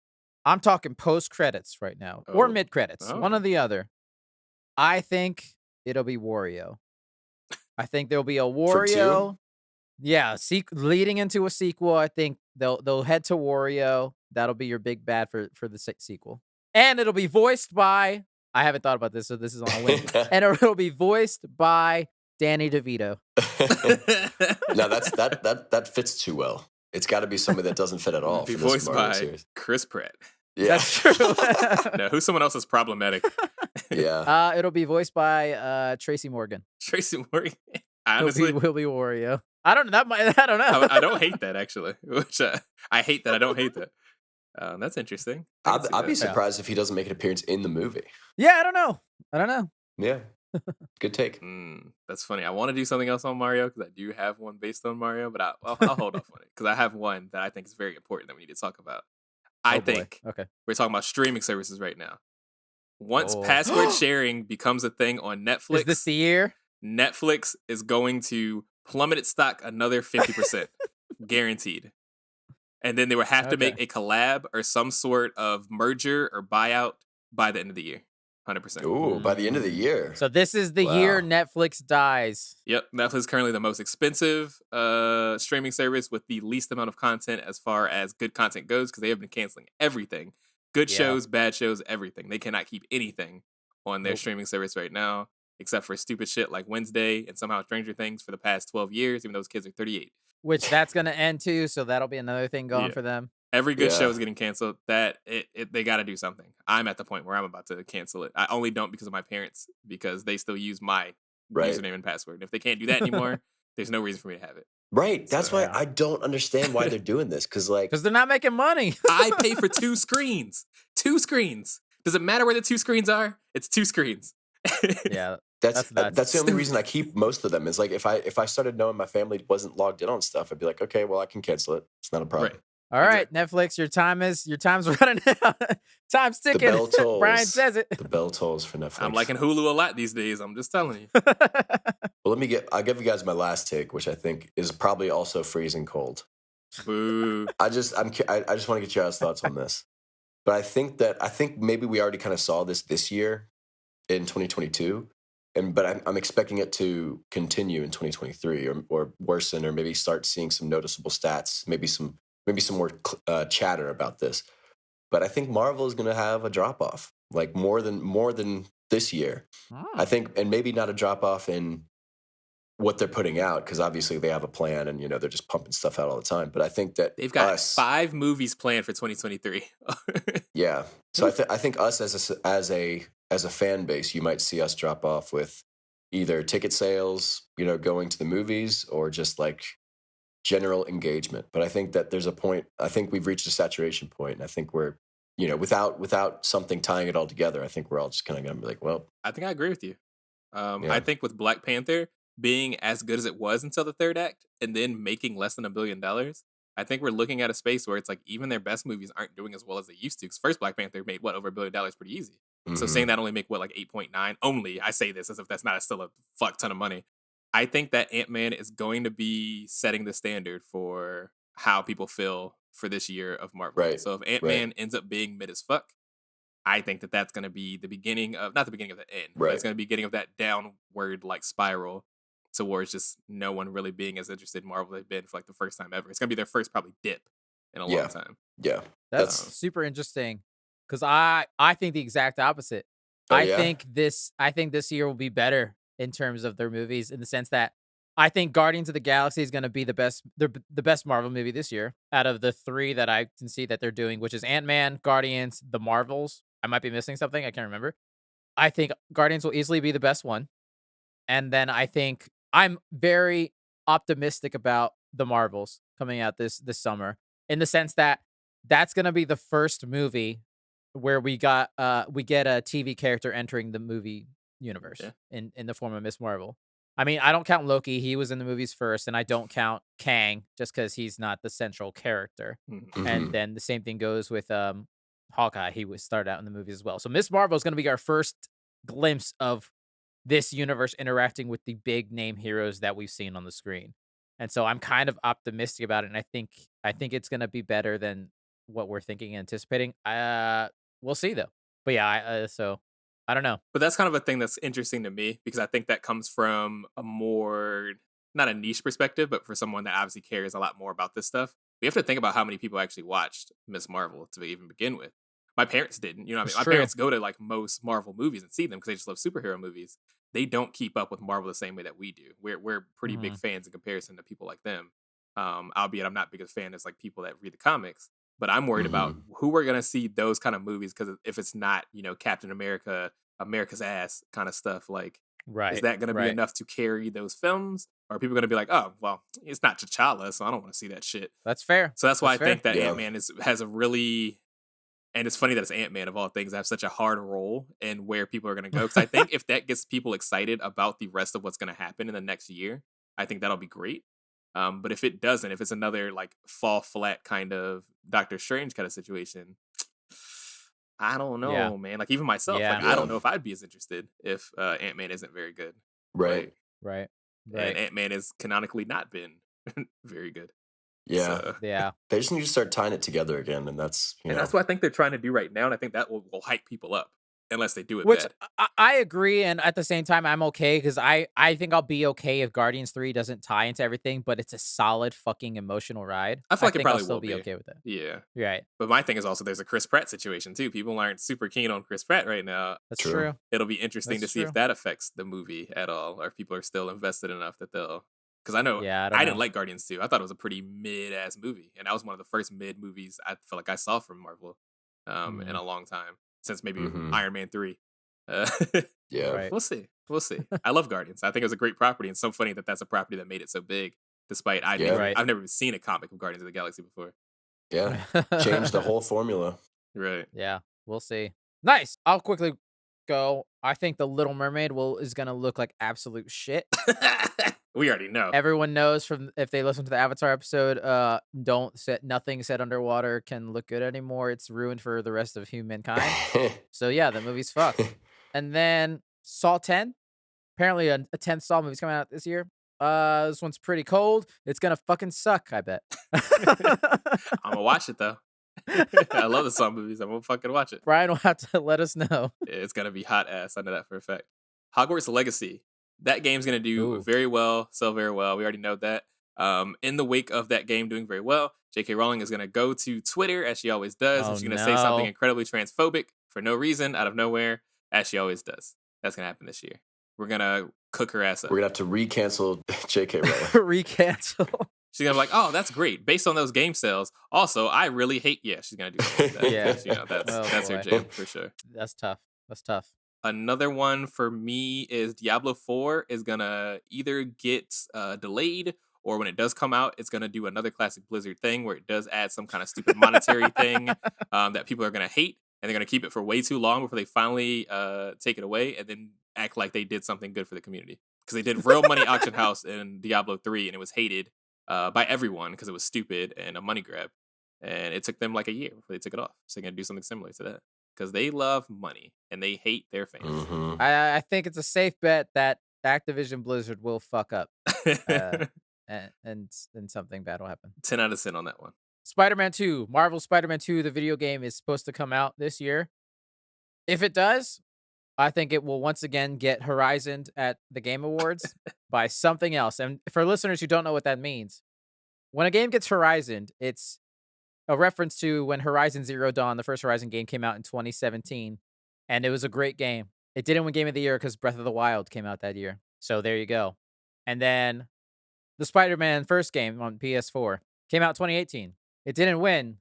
I'm talking post credits right now or mid credits, one or the other. I think it'll be Wario. I think there'll be a Wario. Yeah, leading into a sequel. I think they'll head to Wario. That'll be your big bad for the sequel, and it'll be voiced by. I haven't thought about this, so this is on a whim. And it'll be voiced by Danny DeVito. No, that fits too well. It's got to be somebody that doesn't fit at all. Be voiced by Chris Pratt. Yeah. That's true. No, who's someone else is problematic? Yeah. It'll be voiced by Tracy Morgan. Tracy Morgan. Honestly, He'll be Wario. I don't know. I don't know. I don't hate that actually. Which I hate that I don't hate that. That's interesting. I'd be surprised if he doesn't make an appearance in the movie. Yeah, I don't know. Yeah. Good take. That's funny. I want to do something else on Mario because I do have one based on Mario, but I'll hold off on it because I have one that I think is very important that we need to talk about. I think we're talking about streaming services right now. Once password sharing becomes a thing on Netflix, is this the year? Netflix is going to plummet its stock another 50%, guaranteed. And then they would have to make a collab or some sort of merger or buyout by the end of the year. 100%. Ooh, by the end of the year. So this is the year Netflix dies. Yep, Netflix is currently the most expensive streaming service with the least amount of content as far as good content goes because they have been canceling everything. Good shows, bad shows, everything. They cannot keep anything on their streaming service right now except for stupid shit like Wednesday and somehow Stranger Things for the past 12 years, even though those kids are 38. Which that's going to end too, so that'll be another thing going for them. Every good show is getting canceled. They got to do something. I'm at the point where I'm about to cancel it. I only don't because of my parents, because they still use my username and password. And if they can't do that anymore, there's no reason for me to have it. Right. That's why I don't understand why they're doing this. Because they're not making money. I pay for 2 screens. 2 screens. Does it matter where the 2 screens are? It's 2 screens. Yeah. That's the only reason I keep most of them. Is like if I started knowing my family wasn't logged in on stuff, I'd be like, okay, well I can cancel it. It's not a problem. Right. All right, Netflix, your time's running out. Time's ticking. The bell tolls. Brian says it. The bell tolls for Netflix. I'm liking Hulu a lot these days. I'm just telling you. Well, I'll give you guys my last take, which I think is probably also freezing cold. Boo. I just want to get your guys' thoughts on this. But I think maybe we already kind of saw this year in 2022. But I'm expecting it to continue in 2023 or worsen, or maybe start seeing some noticeable stats, maybe some more chatter about this. But I think Marvel is going to have a drop off, like more than this year. I think, and maybe not a drop off in what they're putting out, because obviously they have a plan and they're just pumping stuff out all the time. But I think that they've got 5 movies planned for 2023. Yeah, so I think us as a fan base, you might see us drop off with either ticket sales, going to the movies, or just like general engagement. But I think that there's a point. I think we've reached a saturation point, and I think we're, without something tying it all together, I think we're all just kind of going to be like, well. I think I agree with you. I think with Black Panther being as good as it was until the 3rd act, and then making less than $1 billion, I think we're looking at a space where it's like even their best movies aren't doing as well as they used to. Because first Black Panther made over $1 billion pretty easy. Mm-hmm. So saying that only make like 8.9 only, I say this as if that's not still a fuck ton of money. I think that Ant-Man is going to be setting the standard for how people feel for this year of Marvel. Right. So if Ant-Man ends up being mid as fuck, I think that that's going to be the beginning of, not the beginning of the end, but it's going to be beginning of that downward like spiral towards just no one really being as interested in Marvel they've been for like the first time ever. It's going to be their first probably dip in a long time. Yeah. That's super interesting, because I think the exact opposite. I think this year will be better in terms of their movies, in the sense that I think Guardians of the Galaxy is going to be the best Marvel movie this year out of the 3 that I can see that they're doing, which is Ant-Man, Guardians, the Marvels. I might be missing something. I can't remember. I think Guardians will easily be the best one. And then I think I'm very optimistic about the Marvels coming out this summer, in the sense that that's going to be the first movie where we get a TV character entering the movie universe in the form of Miss Marvel. I mean, I don't count Loki. He was in the movies first, and I don't count Kang just because he's not the central character. Mm-hmm. And then the same thing goes with Hawkeye. He was started out in the movies as well. So Miss Marvel is going to be our first glimpse of this universe interacting with the big name heroes that we've seen on the screen. And so I'm kind of optimistic about it, and I think it's going to be better than what we're thinking and anticipating. We'll see though. But yeah, so I don't know. But that's kind of a thing that's interesting to me, because I think that comes from a more, not a niche perspective, but for someone that obviously cares a lot more about this stuff. We have to think about how many people actually watched Miss Marvel to even begin with. My parents didn't, what I mean? My parents go to like most Marvel movies and see them because they just love superhero movies. They don't keep up with Marvel the same way that we do. We're pretty big fans in comparison to people like them. Albeit I'm not big a fan as like people that read the comics. But I'm worried about who we're gonna see those kind of movies, because if it's not, Captain America, America's ass kind of stuff, like, is that gonna be enough to carry those films? Or are people gonna be like, oh, well, it's not T'Challa, so I don't want to see that shit. That's fair. So that's why I think that Yeah. Ant-Man has a really, and it's funny that it's Ant-Man of all things, have such a hard role in where people are gonna go. Because I think if that gets people excited about the rest of what's gonna happen in the next year, I think that'll be great. But if it doesn't, if it's another like fall flat kind of Doctor Strange kind of situation, I don't know, man. Like even myself, like I don't know if I'd be as interested if Ant-Man isn't very good. Right. Right. And Ant-Man has canonically not been very good. Yeah. So, They just need to start tying it together again, and that's that's what I think they're trying to do right now, and I think that will hype people up. Unless they do it Which bad. I agree, and at the same time, I'm okay, because I think I'll be okay if Guardians 3 doesn't tie into everything, but it's a solid fucking emotional ride. I feel like it think probably I'll still will be okay with it. Yeah. Right. But my thing is also there's a Chris Pratt situation too. People aren't super keen on Chris Pratt right now. That's true. It'll be interesting to see if that affects the movie at all, or if people are still invested enough that they'll. Because I know I didn't like Guardians 2. I thought it was a pretty mid-ass movie, and that was one of the first mid movies I feel like I saw from Marvel in a long time, since maybe Iron Man 3. We'll see. I love Guardians. I think it was a great property, and so funny that that's a property that made it so big. Despite I've never even seen a comic of Guardians of the Galaxy before. Yeah, changed the whole formula. Right. Yeah, we'll see. Nice. I'll quickly go. I think the Little Mermaid is gonna look like absolute shit. We already know. Everyone knows from if they listen to the Avatar episode, nothing set underwater can look good anymore. It's ruined for the rest of humankind. So yeah, the movie's fucked. And then Saw 10. Apparently a 10th Saw movie's coming out this year. This one's pretty cold. It's gonna fucking suck, I bet. I'm gonna watch it though. I love the Saw movies. I'm gonna fucking watch it. Brian will have to let us know. It's gonna be hot ass. I know that for a fact. Hogwarts Legacy. That game's gonna do very well, sell very well. We already know that. In the wake of that game doing very well, J.K. Rowling is gonna go to Twitter, as she always does, and she's gonna say something incredibly transphobic for no reason, out of nowhere, as she always does. That's gonna happen this year. We're gonna cook her ass up. We're gonna have to recancel J.K. Rowling. Recancel. She's gonna be like, oh, that's great. Based on those game sales. Also, I really hate. Yeah, she's gonna do something like that. That's her jam for sure. That's tough. Another one for me is Diablo 4 is gonna either get delayed, or when it does come out, it's gonna do another classic Blizzard thing where it does add some kind of stupid monetary thing that people are gonna hate, and they're gonna keep it for way too long before they finally take it away, and then act like they did something good for the community. Because they did real money auction house in Diablo 3, and it was hated by everyone because it was stupid and a money grab, and it took them like a year before they took it off. So they're gonna do something similar to that. Because they love money and they hate their fans. I think it's a safe bet that Activision Blizzard will fuck up, and something bad will happen. 10 out of 10 on that one. Spider-Man 2, Marvel Spider-Man 2, the video game is supposed to come out this year. If it does, I think it will once again get Horizoned at the Game Awards by something else. And for listeners who don't know what that means, when a game gets Horizoned, it's a reference to when Horizon Zero Dawn, the first Horizon game, came out in 2017, and it was a great game. It didn't win Game of the Year because Breath of the Wild came out that year. So there you go. And then the Spider-Man first game on PS4 came out 2018. It didn't win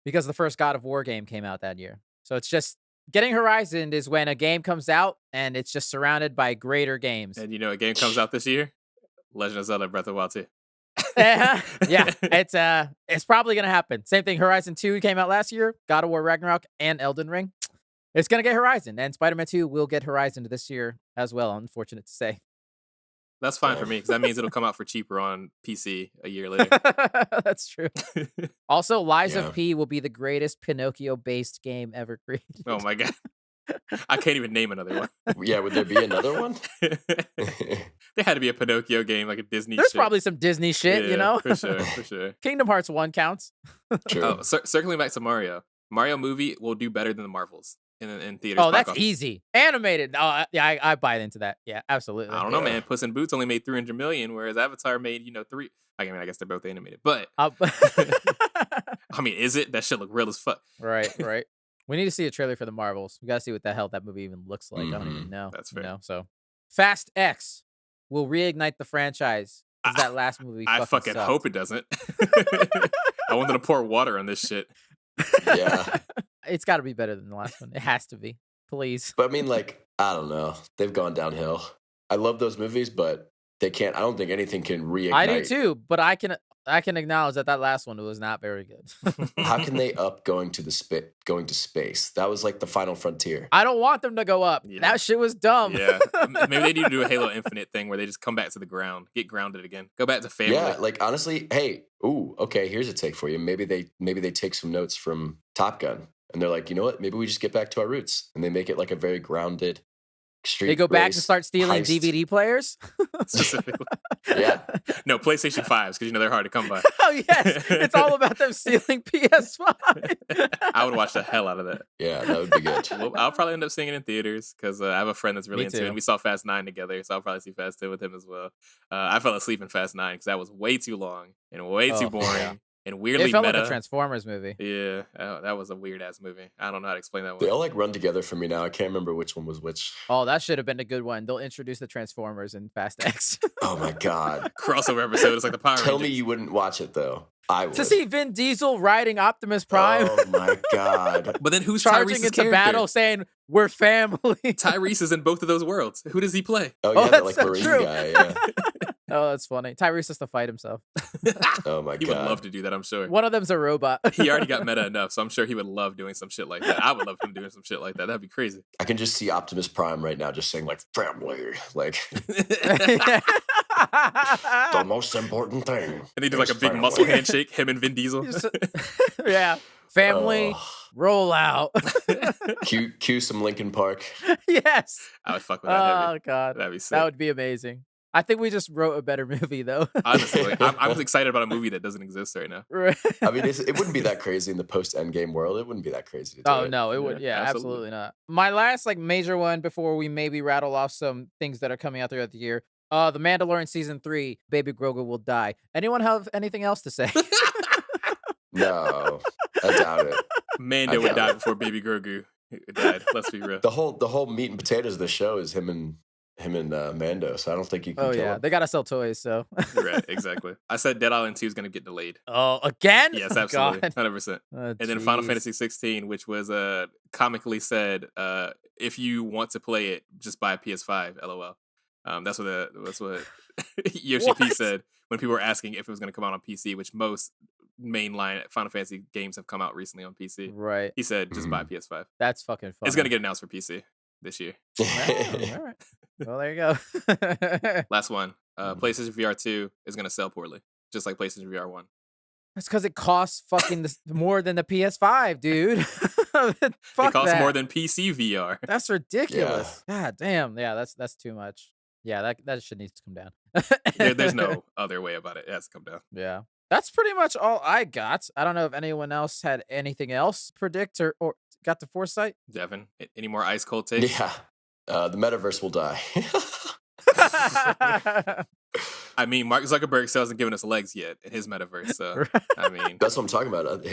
because the first God of War game came out that year. So it's just getting Horizon is when a game comes out and it's just surrounded by greater games. And a game comes out this year? Legend of Zelda Breath of the Wild 2. Yeah, it's probably gonna happen. Same thing. Horizon 2 came out last year. God of War Ragnarok and Elden Ring. It's gonna get Horizon, and Spider-Man 2 will get Horizon this year as well. Unfortunate to say. That's fine for me because that means it'll come out for cheaper on PC a year later. That's true. Also, Lies of P will be the greatest Pinocchio-based game ever created. Oh my god. I can't even name another one. Yeah, would there be another one? There had to be a Pinocchio game, like a Disney There's shit. probably some Disney shit, For sure. Kingdom Hearts 1 counts. True. Oh, circling back to Mario. Mario movie will do better than the Marvels in theaters. Oh, that's easy. Animated. Oh, yeah, I buy into that. Yeah, absolutely. I don't know, man. Puss in Boots only made 300 million, whereas Avatar made, 3. I mean, I guess they're both animated, but I mean, is it? That shit look real as fuck. Right. We need to see a trailer for the Marvels. We got to see what the hell that movie even looks like. I don't even know. That's fair. So, Fast X will reignite the franchise. That last movie I fucking sucked. hope it doesn't. I want them to pour water on this shit. Yeah. It's got to be better than the last one. It has to be. Please. But I mean, like, I don't know. They've gone downhill. I love those movies, but they can't. I don't think anything can reignite. I do too, but I can acknowledge that last one was not very good. How can they up going to space? That was like the final frontier. I don't want them to go up. Yeah. That shit was dumb. Yeah, maybe they need to do a Halo Infinite thing where they just come back to the ground, get grounded again, go back to family. Yeah, like honestly, hey, okay, here's a take for you. Maybe they take some notes from Top Gun, and they're like, you know what? Maybe we just get back to our roots, and they make it like a very grounded street. They go back race and start stealing heist. DVD players. Specifically. Yeah. No, PlayStation 5s, because they're hard to come by. Oh yes, it's all about them stealing PS5. I would watch the hell out of that. Yeah, that would be good. Well, I'll probably end up seeing it in theaters because I have a friend that's really Me into too. it. And we saw Fast 9 together, so I'll probably see Fast 10 with him as well. I fell asleep in Fast 9 because that was way too long and way too boring. Yeah. And weirdly It felt meta. like a Transformers movie. Yeah, that was a weird ass movie. I don't know how to explain that They one. all like run together for me now. I can't remember which one was which. Oh, that should have been a good one. They'll introduce the Transformers in Fast X. Oh my god! Crossover episode. It's like the Power Tell me Rangers. you wouldn't watch it though. I would. To see Vin Diesel riding Optimus Prime, Oh my god! But then who's charging Tyrese's into character? battle, saying "We're family." Tyrese is in both of those worlds. Who does he play? Oh Oh, yeah, that that's like so Marine true. guy. Yeah. Oh, that's funny. Tyrese has to fight himself. Oh my He would god! love to do that, I'm sure. One of them's a robot. He already got meta enough, so I'm sure he would love doing some shit like that. I would love him doing some shit like that. That'd be crazy. I can just see Optimus Prime right now, just saying like "family," like the most important thing. And he did like a is big family. muscle handshake, him and Vin Diesel. Yeah. Family, roll out. Cue some Linkin Park. Yes. I would fuck with that Oh heavy. god, That'd be sick. that would be amazing. I think we just wrote a better movie though. Honestly, like, I'm excited about a movie that doesn't exist right now. I mean, it wouldn't be that crazy in the post Endgame world. It wouldn't be that crazy. To do Oh it. no, it would. Yeah, Yeah, absolutely. absolutely not. My last like major one before we maybe rattle off some things that are coming out throughout the year. The Mandalorian season 3, Baby Grogu will die. Anyone have anything else to say? No, I doubt it. Mando would die before Baby Grogu died. Let's be real. The whole meat and potatoes of the show is him and Mando. So I don't think you can Oh kill yeah, him. they gotta sell toys. So. Right, exactly. I said Dead Island 2 is going to get delayed. Oh, again? Yes, Oh, absolutely. God. 100%. Oh, And then Final jeez. Fantasy 16, which was comically said, if you want to play it, just buy a PS5, LOL. That's what Yoshi P What? said when people were asking if it was going to come out on PC, which most mainline Final Fantasy games have come out recently on PC. Right. He said, just buy a PS5. That's fucking fun. It's going to get announced for PC this year. All right. Well, there you go. Last one. PlayStation VR 2 is going to sell poorly, just like PlayStation VR 1. That's because it costs fucking more than the PS5, dude. Fuck It costs that. more than PC VR. That's ridiculous. God damn. Yeah, that's too much. Yeah, that shit needs to come down. There's no other way about it. It has to come down. Yeah. That's pretty much all I got. I don't know if anyone else had anything else predict or got the foresight. Devin, any more ice cold takes? Yeah, the metaverse will die. I mean, Mark Zuckerberg still hasn't given us legs yet in his metaverse. So, I mean, That's what I'm talking about.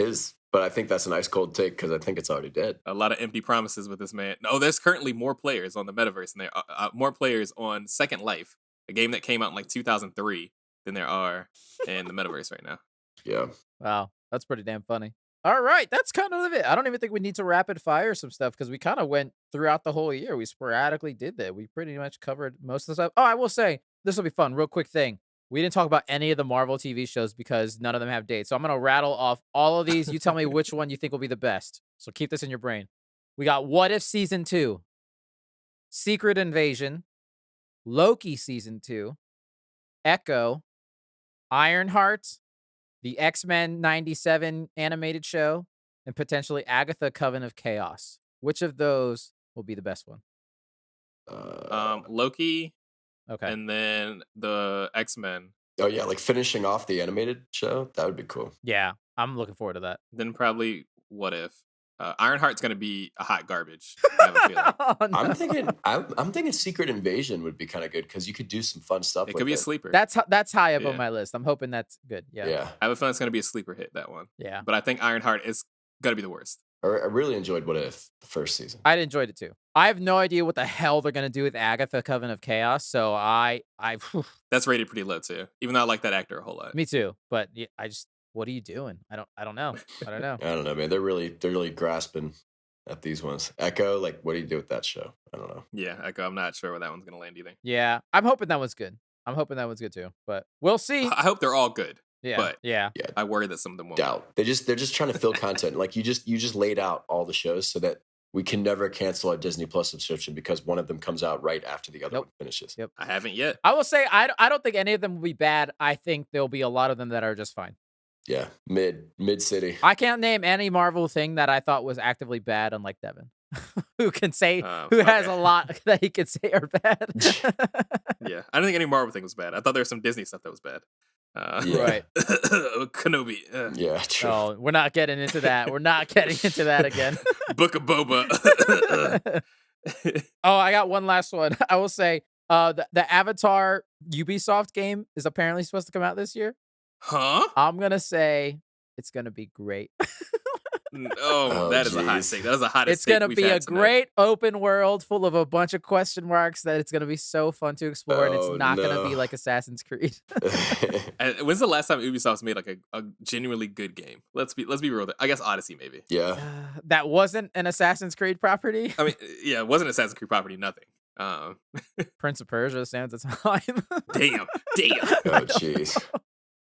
But I think that's an ice cold take because I think it's already dead. a lot of empty promises with this man. No, there's currently more players on the metaverse than there are more players on Second Life, a game that came out in like 2003, than there are in the metaverse right now. Yeah. Wow, that's pretty damn funny. All right, that's kind of it. I don't even think we need to rapid fire some stuff because we kind of went throughout the whole year. We sporadically did that. We pretty much covered most of the stuff. Oh, I will say, this will be fun. Real quick thing. We didn't talk about any of the Marvel TV shows because none of them have dates. So I'm going to rattle off all of these. You tell me which one you think will be the best. So keep this in your brain. We got What If Season 2, Secret Invasion, Loki Season 2, Echo, Ironheart, the X-Men 97 animated show, and potentially Agatha Coven of Chaos. Which of those will be the best one? Loki, Okay. and then the X-Men, Oh yeah, like finishing off the animated show. That would be cool. Yeah, I'm looking forward to that. then probably What If. Ironheart's going to be a hot garbage. I have a feeling. Oh, no. I'm thinking Secret Invasion would be kind of good because you could do some fun stuff. It with could be a sleeper. That's high up Yeah. on my list. I'm hoping that's good. Yeah. Yeah. I have a feeling it's going to be a sleeper hit, that one. Yeah. But I think Ironheart is going to be the worst. I really enjoyed What If the first season. I enjoyed it too. I have no idea what the hell they're gonna do with Agatha Coven of Chaos. So I That's rated pretty low, too. Even though I like that actor a whole lot. me too. But yeah, I just what are you doing? I don't know. I don't know. I don't know, man. They're really grasping at these ones. Echo, like, what do you do with that show? I don't know. Yeah, Echo. I'm not sure where that one's gonna land either. Yeah, I'm hoping that one's good. I'm hoping that one's good too, but we'll see. I hope they're all good. Yeah, But yeah. I worry that some of them won't. Doubt. They're just trying to fill content. Like you just laid out all the shows so that we can never cancel our Disney Plus subscription because one of them comes out right after the other Nope. one finishes. Yep. I haven't yet. I will say I don't think any of them will be bad. I think there'll be a lot of them that are just fine. Yeah, mid city. I can't name any Marvel thing that I thought was actively bad, unlike Devin, who can say who has a lot that he can say are bad. Yeah, I don't think any Marvel thing was bad. I thought there was some Disney stuff that was bad. Right. Kenobi. Yeah, true. Oh, we're not getting into that. We're not getting into that again. Book of Boba. Oh, I got one last one. I will say, the Avatar Ubisoft game is apparently supposed to come out this year. Huh? I'm gonna say it's gonna be great. That is a hot take. That is a hottest It's gonna take be we've a had tonight. great open world full of a bunch of question marks that it's gonna be so fun to explore, and it's not gonna be like Assassin's Creed. When's the last time Ubisoft's made like a genuinely good game? Let's be real. I guess Odyssey maybe. Yeah. That wasn't an Assassin's Creed property. I mean, yeah, it wasn't Assassin's Creed property. Nothing. Prince of Persia stands a time. Damn. Oh, jeez.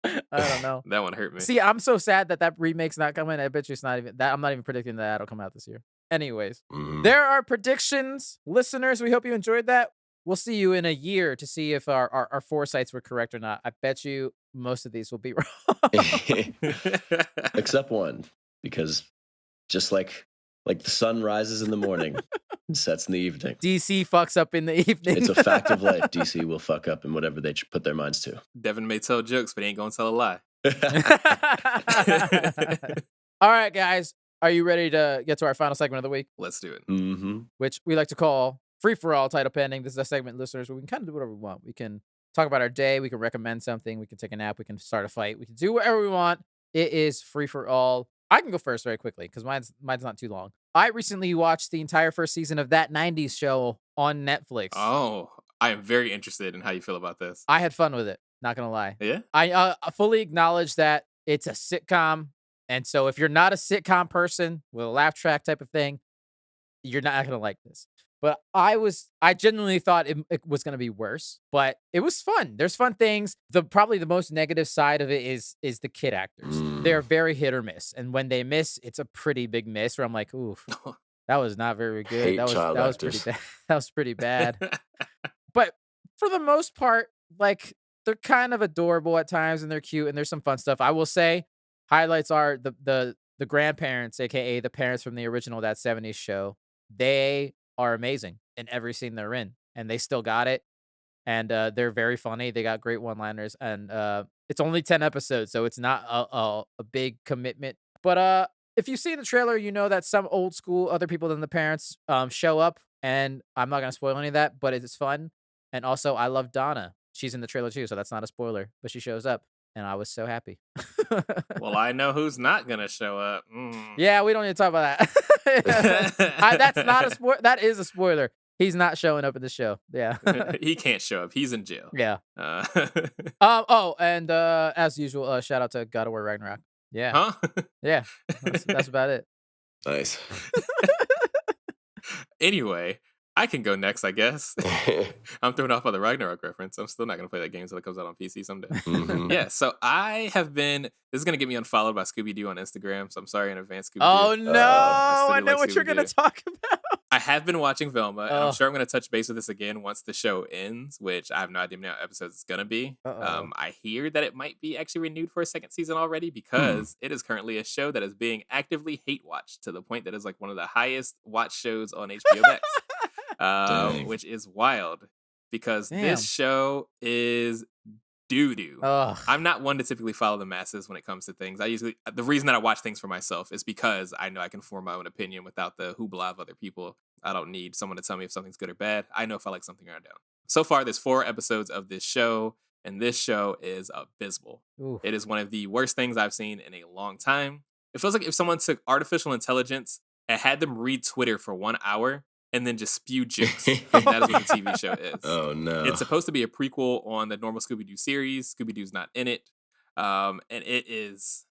I don't know. That one hurt me. See, I'm so sad that remake's not coming. I bet you it's not even that. I'm not even predicting that that'll come out this year. Anyways, there are predictions. Listeners, we hope you enjoyed that. We'll see you in a year to see if our foresights were correct or not. I bet you most of these will be wrong. Except one, because just like the sun rises in the morning and sets in the evening. DC fucks up in the evening. It's a fact of life. DC will fuck up in whatever they put their minds to. Devin may tell jokes, but he ain't gonna tell a lie. All right, guys. Are you ready to get to our final segment of the week? Let's do it. Mm-hmm. Which we like to call Free For All, title pending. This is a segment, listeners, where we can kind of do whatever we want. We can talk about our day. We can recommend something. We can take a nap. We can start a fight. We can do whatever we want. It is free for all. I can go first very quickly because mine's not too long. I recently watched the entire first season of That 90s Show on Netflix. Oh, I am very interested in how you feel about this. I had fun with it. Not gonna lie. Yeah? I fully acknowledge that it's a sitcom. And so if you're not a sitcom person with a laugh track type of thing, you're not going to like this. But I genuinely thought it was going to be worse, but it was fun. There's fun things. Probably the most negative side of it is the kid actors. They're very hit or miss. And when they miss, it's a pretty big miss where I'm like, oof, that was not very good. That was pretty bad. That was pretty bad. But for the most part, like, they're kind of adorable at times and they're cute and there's some fun stuff. I will say highlights are the grandparents, aka the parents from the original That 70s Show. They are amazing in every scene they're in, and they still got it. And they're very funny. They got great one-liners, and it's only 10 episodes, so it's not a big commitment. But if you see the trailer, you know that some old school other people than the parents show up, and I'm not gonna spoil any of that, but it's fun. And also, I love Donna. She's in the trailer too, so that's not a spoiler, but she shows up. And I was so happy. Well, I know who's not gonna show up. Yeah, we don't need to talk about that. That's not a spoiler. That is a spoiler. He's not showing up in the show. Yeah. He can't show up. He's in jail. Yeah. And as usual, shout out to God of War Ragnarok. Yeah. Huh? Yeah. That's about it. Nice. Anyway, I can go next, I guess. I'm thrown off by the Ragnarok reference. I'm still not going to play that game until it comes out on PC someday. Mm-hmm. Yeah, so I have been... This is going to get me unfollowed by Scooby-Doo on Instagram, so I'm sorry in advance, Scooby-Doo. Oh, no! I know what you're going to talk about. I have been watching Velma, and I'm sure I'm going to touch base with this again once the show ends, which I have no idea how many episodes it's going to be. I hear that it might be actually renewed for a second season already because it is currently a show that is being actively hate-watched to the point that it's like one of the highest watched shows on HBO Max. Which is wild because this show is doo-doo. I'm not one to typically follow the masses when it comes to things. The reason that I watch things for myself is because I know I can form my own opinion without the hoopla of other people. I don't need someone to tell me if something's good or bad. I know if I like something or I don't. So far, there's 4 episodes of this show, and this show is abysmal. Oof. It is one of the worst things I've seen in a long time. It feels like if someone took artificial intelligence and had them read Twitter for 1 hour and then just spew jokes. And that is what the TV show is. Oh, no. It's supposed to be a prequel on the normal Scooby-Doo series. Scooby-Doo's not in it. And it is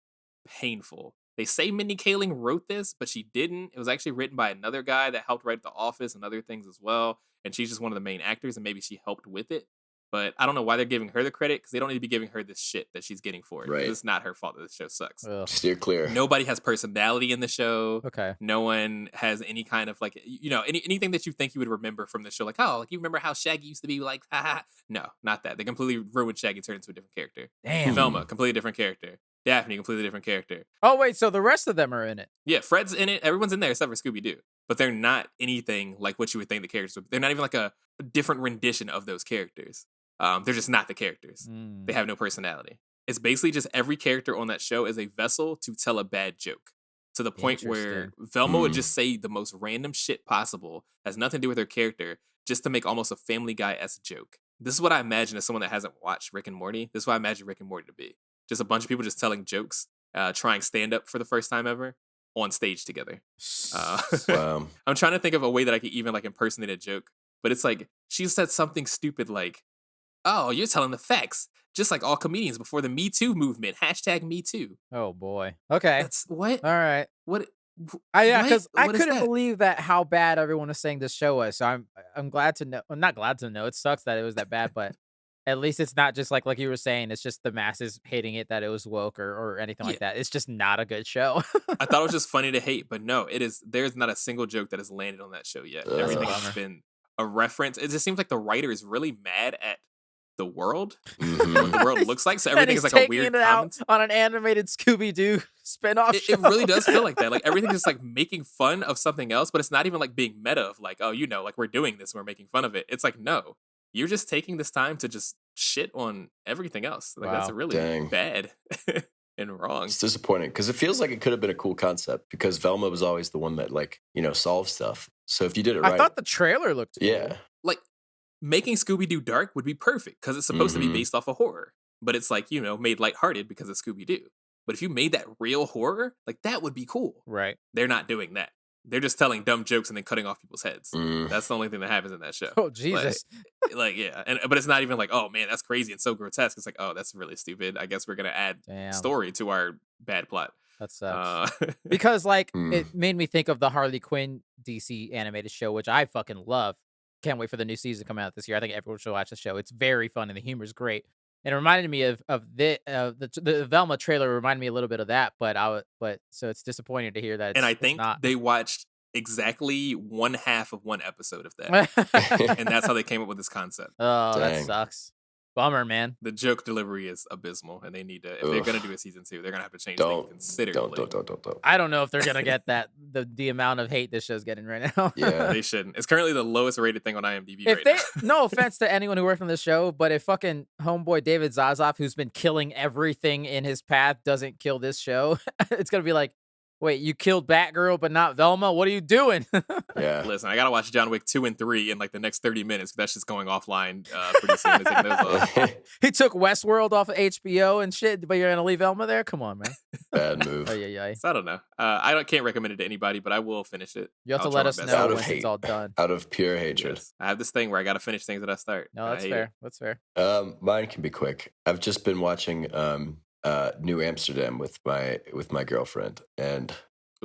painful. They say Mindy Kaling wrote this, but she didn't. It was actually written by another guy that helped write The Office and other things as well. And she's just one of the main actors, and maybe she helped with it. But I don't know why they're giving her the credit, because they don't need to be giving her this shit that she's getting for it. Right. It's not her fault that this show sucks. Ugh. Steer clear. Nobody has personality in the show. Okay. No one has any kind of like, anything that you think you would remember from the show. Like, oh, like you remember how Shaggy used to be like, haha. No, not that. They completely ruined Shaggy, turned into a different character. Damn. Velma, completely different character. Daphne, completely different character. Oh, wait, so the rest of them are in it. Yeah, Fred's in it. Everyone's in there except for Scooby-Doo. But they're not anything like what you would think the characters would. They're not even like a different rendition of those characters. They're just not the characters. They have no personality. It's basically just every character on that show is a vessel to tell a bad joke. To the point where Velma would just say the most random shit possible, has nothing to do with her character, just to make almost a Family Guy-esque joke. This is what I imagine as someone that hasn't watched Rick and Morty. This is what I imagine Rick and Morty to be. Just a bunch of people just telling jokes, trying stand-up for the first time ever on stage together. Wow. I'm trying to think of a way that I could even like impersonate a joke, but it's like she said something stupid like, "Oh, you're telling the facts, just like all comedians before the Me Too movement. #MeToo." Oh boy. Okay. That's what? All right. What? Yeah, because I What is couldn't that? believe that how bad everyone was saying this show was. So I'm glad to know. Well, not glad to know. It sucks that it was that bad, but at least it's not just like you were saying. It's just the masses hating it that it was woke or anything like that. It's just not a good show. I thought it was just funny to hate, but no, it is. There's not a single joke that has landed on that show yet. Everything has bummer. been a reference. It just seems like the writer is really mad at the world, Mhm. what the world looks like. So And everything is he's like a taking weird it out comment. on an animated Scooby-Doo spinoff show. It really does feel like that. Like everything's just like making fun of something else, but it's not even like being meta of like, oh, like we're doing this and we're making fun of it. It's like, no, you're just taking this time to just shit on everything else. Like that's Wow. really Dang. bad and wrong. It's disappointing because it feels like it could have been a cool concept because Velma was always the one that solved stuff. So if you did it right, I thought the trailer looked cool. yeah, Like making Scooby-Doo dark would be perfect because it's supposed to be Mhm. based off of horror, but it's like, made lighthearted because of Scooby-Doo. But if you made that real horror, like that would be cool. Right. They're not doing that. They're just telling dumb jokes and then cutting off people's heads. Mm. That's the only thing that happens in that show. Oh, Jesus. Yeah, but it's not even like, oh man, that's crazy and so grotesque. It's like, oh, that's really stupid. I guess we're gonna add Damn. story to our bad plot. That sucks. Uh, Because Mm. it made me think of the Harley Quinn DC animated show, which I fucking love. Can't wait for the new season to come out this year. I think everyone should watch the show. It's very fun and the humor's great. And it reminded me of the Velma trailer reminded me a little bit of that, but so it's disappointing to hear that. and I it's think not. they watched exactly one half of one episode of that, and that's how they came up with this concept. Oh, that Dang. sucks. Bummer, man. The joke delivery is abysmal, and they need to. If they're gonna do a season 2, they're gonna have to change things Don't considerably. don't. I don't know if they're gonna get that the amount of hate this show's getting right now. Yeah. They shouldn't. It's currently the lowest rated thing on IMDb If right they, now. no offense to anyone who worked on the show, but if fucking homeboy David Zaslav, who's been killing everything in his path, doesn't kill this show, it's gonna be like, wait, you killed Batgirl but not Velma? What are you doing? Yeah. Listen, I gotta watch John Wick 2 and 3 in like the next 30 minutes because that's just going offline pretty soon. They're taking those off. He took Westworld off of HBO and shit, but you're gonna leave Velma there? Come on, man. Bad move. Oh yeah. So I don't know. Can't recommend it to anybody, but I will finish it. You have to I'll let try my us best. know Out of once it's hate. all done. Out of pure hatred. Yes. I have this thing where I gotta finish things that I start. No, and I that's hate fair. it. That's fair. Mine can be quick. I've just been watching New Amsterdam with my girlfriend, and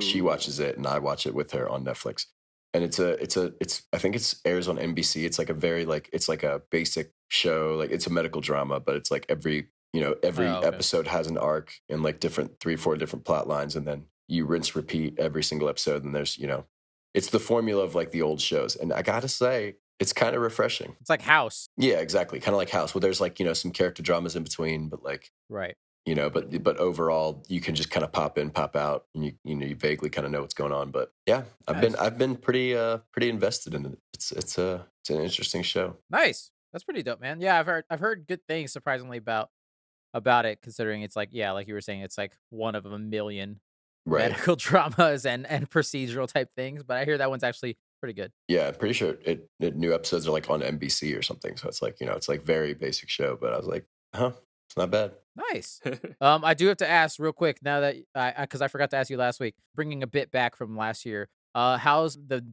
she Ooh. watches it, and I watch it with her on Netflix. And it's I think it's airs on NBC. It's like a very it's like a basic show. Like it's a medical drama, but it's like every Oh, okay. episode has an arc and like 3-4 different plot lines, and then you rinse repeat every single episode. And there's it's the formula of like the old shows. And I gotta say, it's kind of refreshing. It's like House. Yeah, exactly. Kind of like House. Well, there's like some character dramas in between, but like Right. but overall you can just kind of pop in, pop out, and you vaguely kind of know what's going on. But yeah, I've been pretty invested in it. It's an interesting show. Nice. That's pretty dope, man. Yeah, I've heard good things surprisingly about it, considering it's like, yeah, like you were saying, it's like one of a million Right. medical dramas and procedural type things. But I hear that one's actually pretty good. Yeah, I'm pretty sure it new episodes are like on NBC or something. So it's like, it's like very basic show, but I was like, it's not bad. Nice. I do have to ask real quick now that because I forgot to ask you last week, bringing a bit back from last year. How's the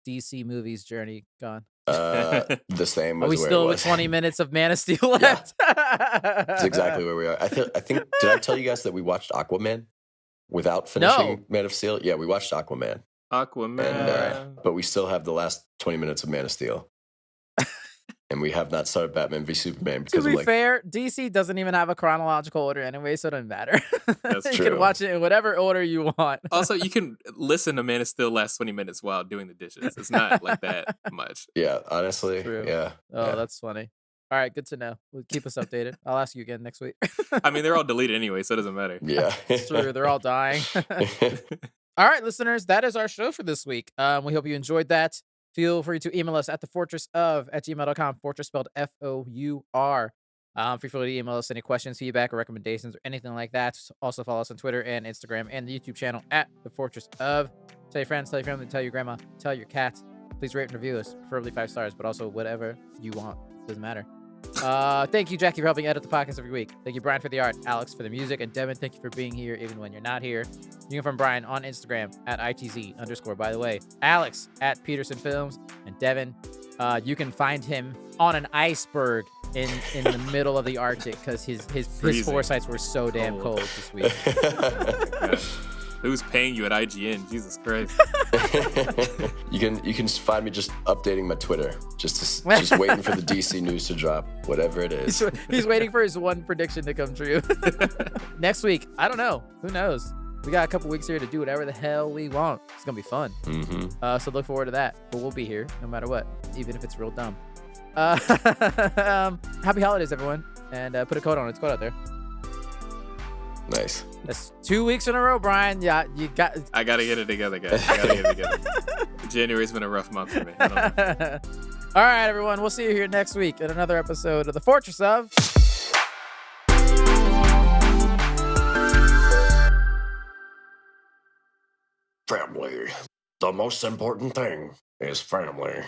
DC movies journey gone? The same Are as we where still it with was. 20 minutes of Man of Steel left? That's exactly where we are. I think did I tell you guys that we watched Aquaman? without finishing Man of Steel. Yeah, we watched Aquaman. But we still have the last 20 minutes of Man of Steel. And we have not started Batman v Superman because to be fair, DC doesn't even have a chronological order anyway, so it doesn't matter. That's you true. can watch it in whatever order you want. Also, you can listen to Man of Steel last 20 minutes while doing the dishes. It's not like that much. Yeah, honestly. True. Yeah. Oh, yeah. That's funny. All right, good to know. We'll keep us updated. I'll ask you again next week. I mean, they're all deleted anyway, so it doesn't matter. Yeah. It's true. They're all dying. All right, listeners, that is our show for this week. We hope you enjoyed that. Feel free to email us at thefortressof@gmail.com. Fortress spelled FOUR. Feel free to email us any questions, feedback, or recommendations, or anything like that. Also follow us on Twitter and Instagram and the YouTube channel at The Fourtress of. Tell your friends, tell your family, tell your grandma, tell your cats. Please rate and review us, preferably 5 stars, but also whatever you want. Doesn't matter. Thank you, Jackie, for helping edit the podcast every week. Thank you, Brian, for the art, Alex for the music, and Devin, thank you for being here even when you're not here. You can find Brian on Instagram at @ITZ_, by the way. Alex at Peterson Films, and Devin, you can find him on an iceberg in the middle of the Arctic because his foresights were so damn cold this week. Who's paying you at IGN? Jesus Christ. You can find me just updating my Twitter, just waiting for the DC news to drop, whatever it is. He's waiting for his one prediction to come true. Next week, I don't know. Who knows? We got a couple weeks here to do whatever the hell we want. It's gonna be fun. Mm-hmm. So look forward to that. But we'll be here no matter what, even if it's real dumb. Happy holidays, everyone, and put a coat on. It's cold out there. Nice. That's 2 weeks in a row, Brian. Yeah, I gotta get it together, guys. I gotta get it together. January's been a rough month for me. I don't know. All right, everyone. We'll see you here next week in another episode of The Fourtress of. Family. The most important thing is family.